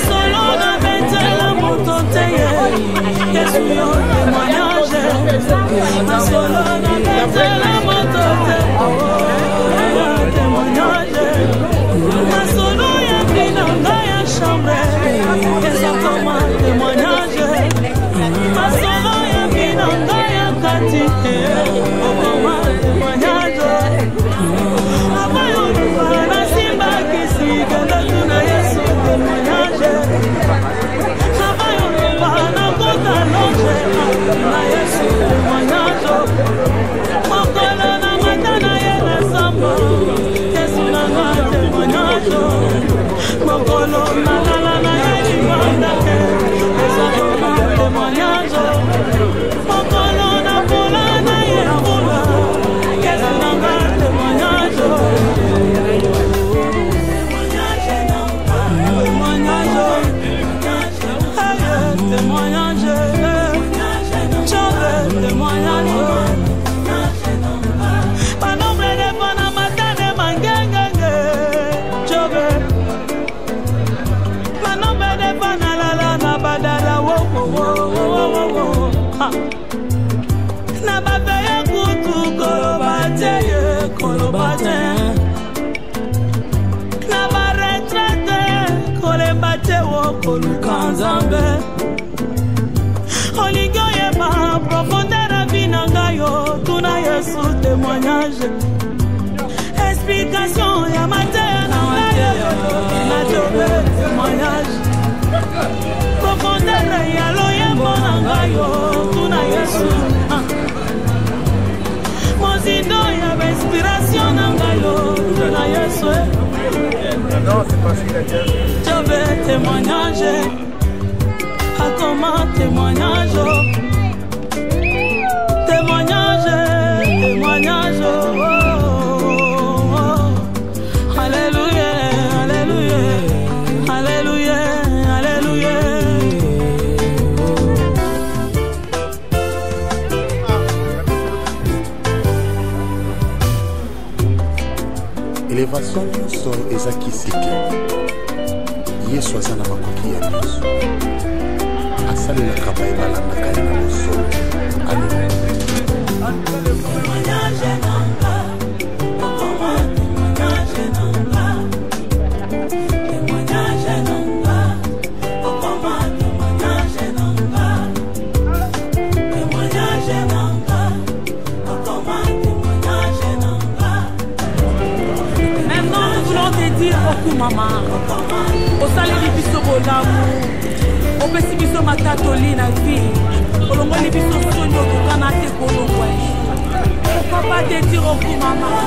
Solo na bête la montante. Jésus, témoignage. Explication, y'a ma terre, témoignage. Profondeur, y'a l'oyen, bon angayo, tout na yesu. Mon zido, y'a inspiration, angayo, tout na yesu. Non, c'est pas ce qu'il a dit. Je veux témoignager. À comment témoignage? Témoignage, témoignage. Alléluia, alléluia, alléluia, alléluia. Élévation nyonso ezaki sike yesu aza na makoki ya nyonso asalelaka bayebalandaka ye na bosolo. Alléluia. Maman, au salaire biso bolamu, au pesi biso matatoli na vie, au longo li biso sonyo kokana te kolongwa. Papa te dire au coup maman.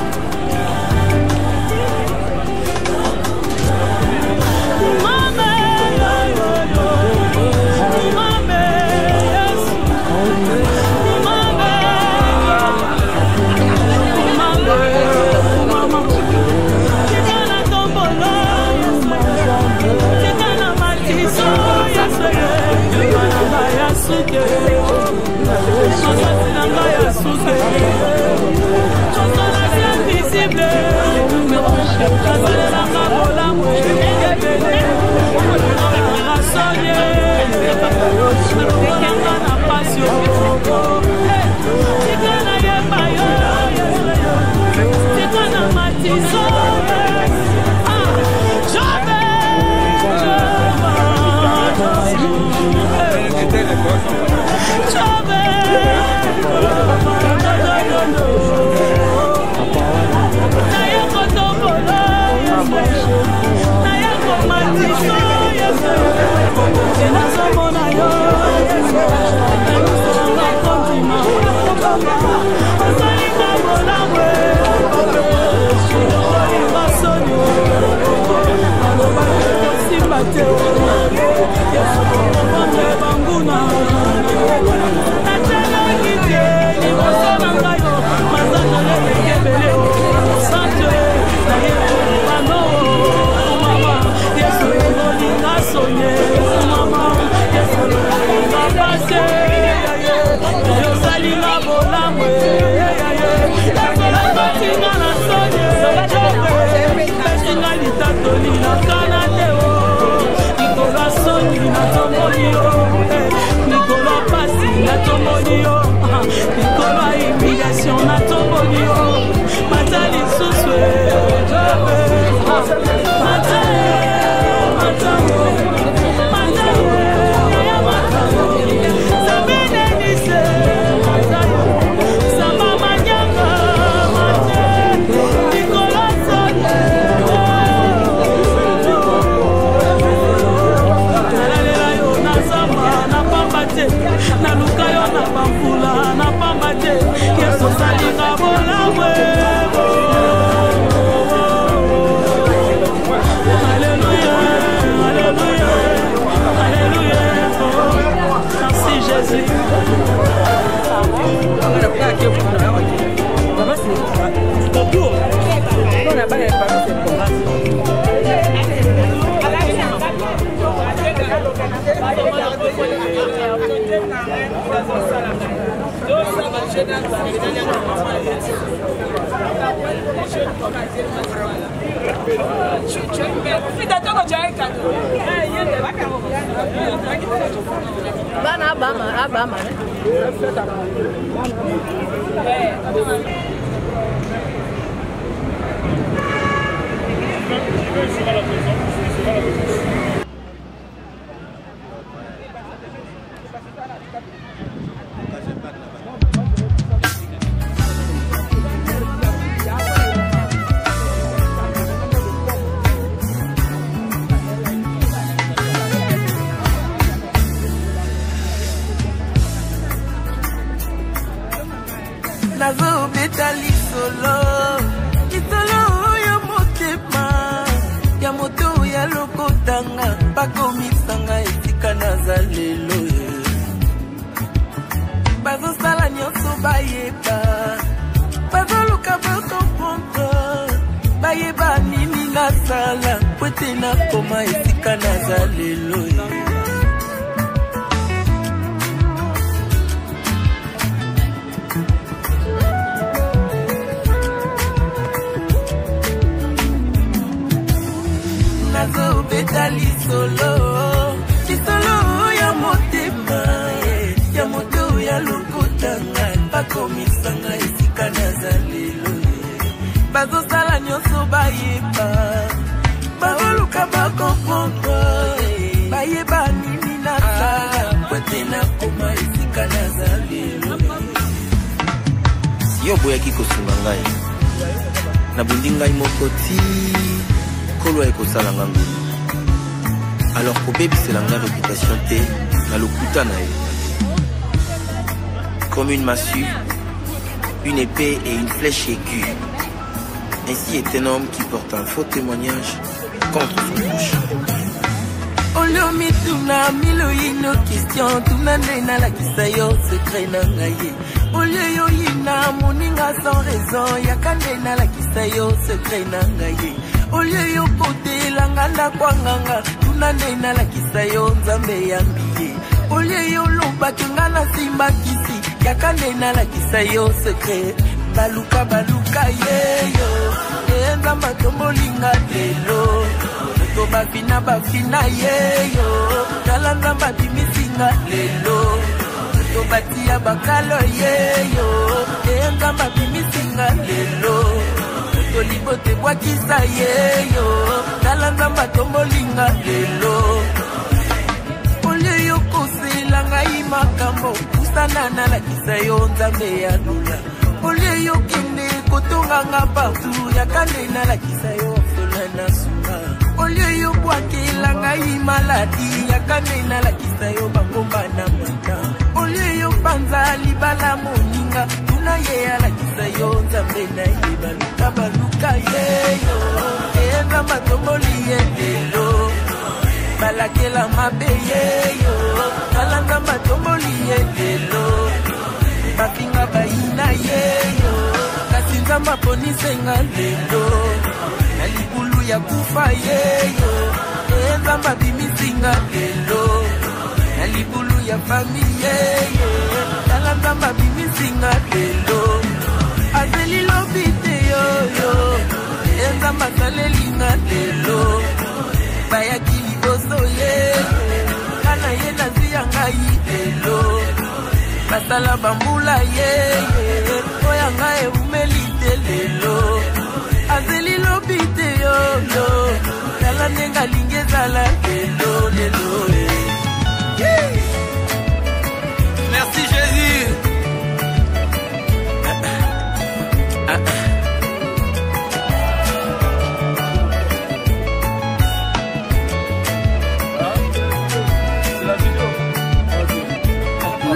Sama Nazo betali solo yo motema ya moto ya lokotanga bakomisanga esika naza lelo bazosala nyonso bayeba bazoluka bakomprendre bayeba nini nasala po ete nakoma esika naza lelo betali solo ya motema ya moto ya lokotanga bakomisanga esika naza lelo bazosala nyonso bayeba bazoluka bakomprendre bayeba nini nasala po ete nakoma esika naza lelo yo boyaki kosunga ngai nabundi ngai moko ti kolo ekosala nga ngulu alors kobebisela nga réputation te na lokuta na ye comme une massue, une épée et une flèche aiguë. Ainsi est un homme qui porte un faux témoignage contre son prochain. Olomi tuna milo ino question tuna nena la kisayo secret na ngaye. Olio yo ina moninga sans raison yakandena la kisayo secret na ngaye. Olio yo pote langanda kwanganga tuna nena la kisayo nzambe yambiye. Olio yo loba kingana simba kisi yakandena la kisayo secret baluka baluka yeyo nzamba tombolinga lelo. To bafina yeyo tala nzamba bimisinga lelo to batia bakalo yeyo nzamba bimisinga lelo to libote bwakisa yeyo tala nzamba tombolinga lelo olio kosela ngai makambo kusana na la kisayo nzambe ya lula olio kende kotonganga partout yakande na la kisayo solana suma olio yo bwakela ngai maladi yakandena la kisayo bangomba na mata olio yo panza libala moninga tuna ye ala kisayo nzambe na ye baluka baluka yeyo enza matomboli ye lelo balakela mabe yeyo kalanga matomboli ye lelo bafinga baina yeyo kasi nzamba ponisenga lelo na libulu ya kufa yeyo nzamba bimisinga lelo na libulu ya fami yeyo tala nzamba bimisinga lelo azeli lobite yoyo nzamba salelinga lelo bayaki liboso yeyo kana ye nazi ya ngai lelo basala bambula yeyo oya ngai umelite lelo azeli lobite yoyo tala nenga lingezala lelo lelo. Merci Jésus.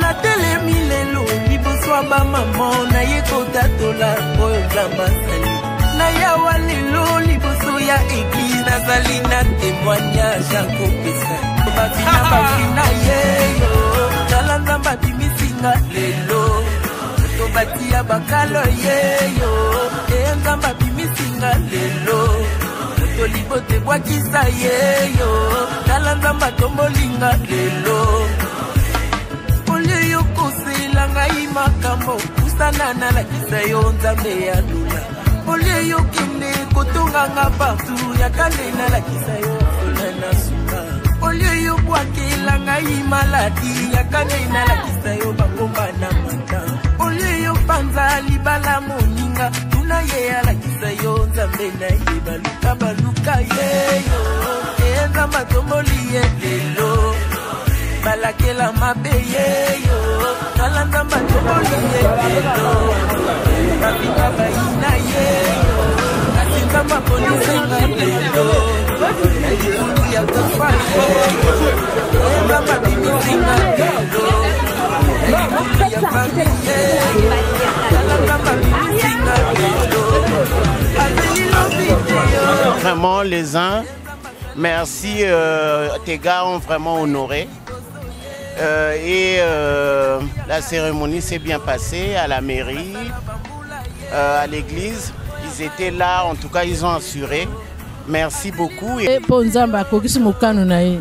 La télé milelo liboso ba maman na ye kotatola oyo nzamba sali na yawa lelo liboso ya église nazali na témoignage ya kopesa bafina yeyo tala nzamba bimisinga lelo tobatia bakalo yeyo nzamba bimisinga lelo tolibote bwakisa yeyo tala nzamba tombolinga lelo olio yo kosela ngai makambo kusana na la kisayo nzambe ya lula olie yo kende kotonganga partout yakane nalakisa yo solana suka olie yo bwakela ngai maladi yakane nalakisa yo bangomba na mata olie yo panza libala moninga tuna ye alakisa yo nzambe na ye baluka yeyo enza matomboli ye lelo balakela mabe yeyo kalanda matomboli ye lelo babika bayina yeyo kasinza makonisenga lelo elikulu ya tofa yeyo enza mabimisinga lelo elikulu ya bami yeyo kalanda mabimisinga lelo Vraiment les uns, merci, tes gars ont vraiment honoré. La cérémonie s'est bien passée à la mairie, à l'église. Ils étaient là, en tout cas ils ont assuré. Merci beaucoup. Ponzamba kokisi mokano na ye.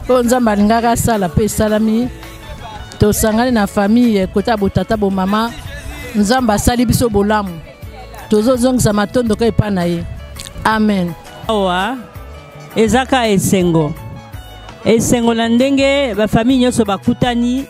Ponzamba lingaka sala pe salami. To sangani na famille kota botata bo mama. Nzamba sali biso bolamu. Tozo zongisa matondo ka epa na ye. Amen. Awa ezaka esengo. Esengo na ndenge ba famille nyonso bakutani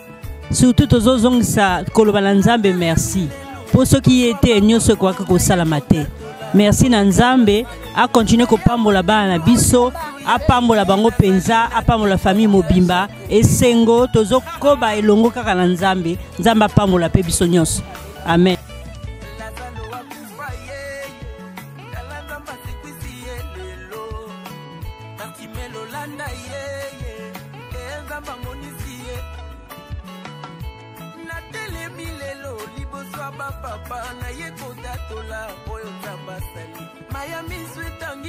surtout tozo zongisa koloba na Nzambe merci. Pour ceux qui étaient nyonso kwa ko salama te. Merci na Nzambe a continuer ko pambola bana biso, a pambola bango penza, a pambola famille mobimba esengo tozo koba elongo kaka na Nzambe, Nzamba pambola pe biso nyonso. Amen.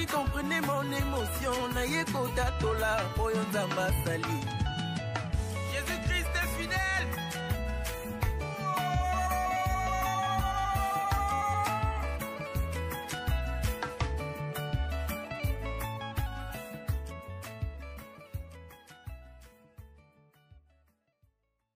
Comprenez mon émotion, na ye kota tola, oyo nzamba sali.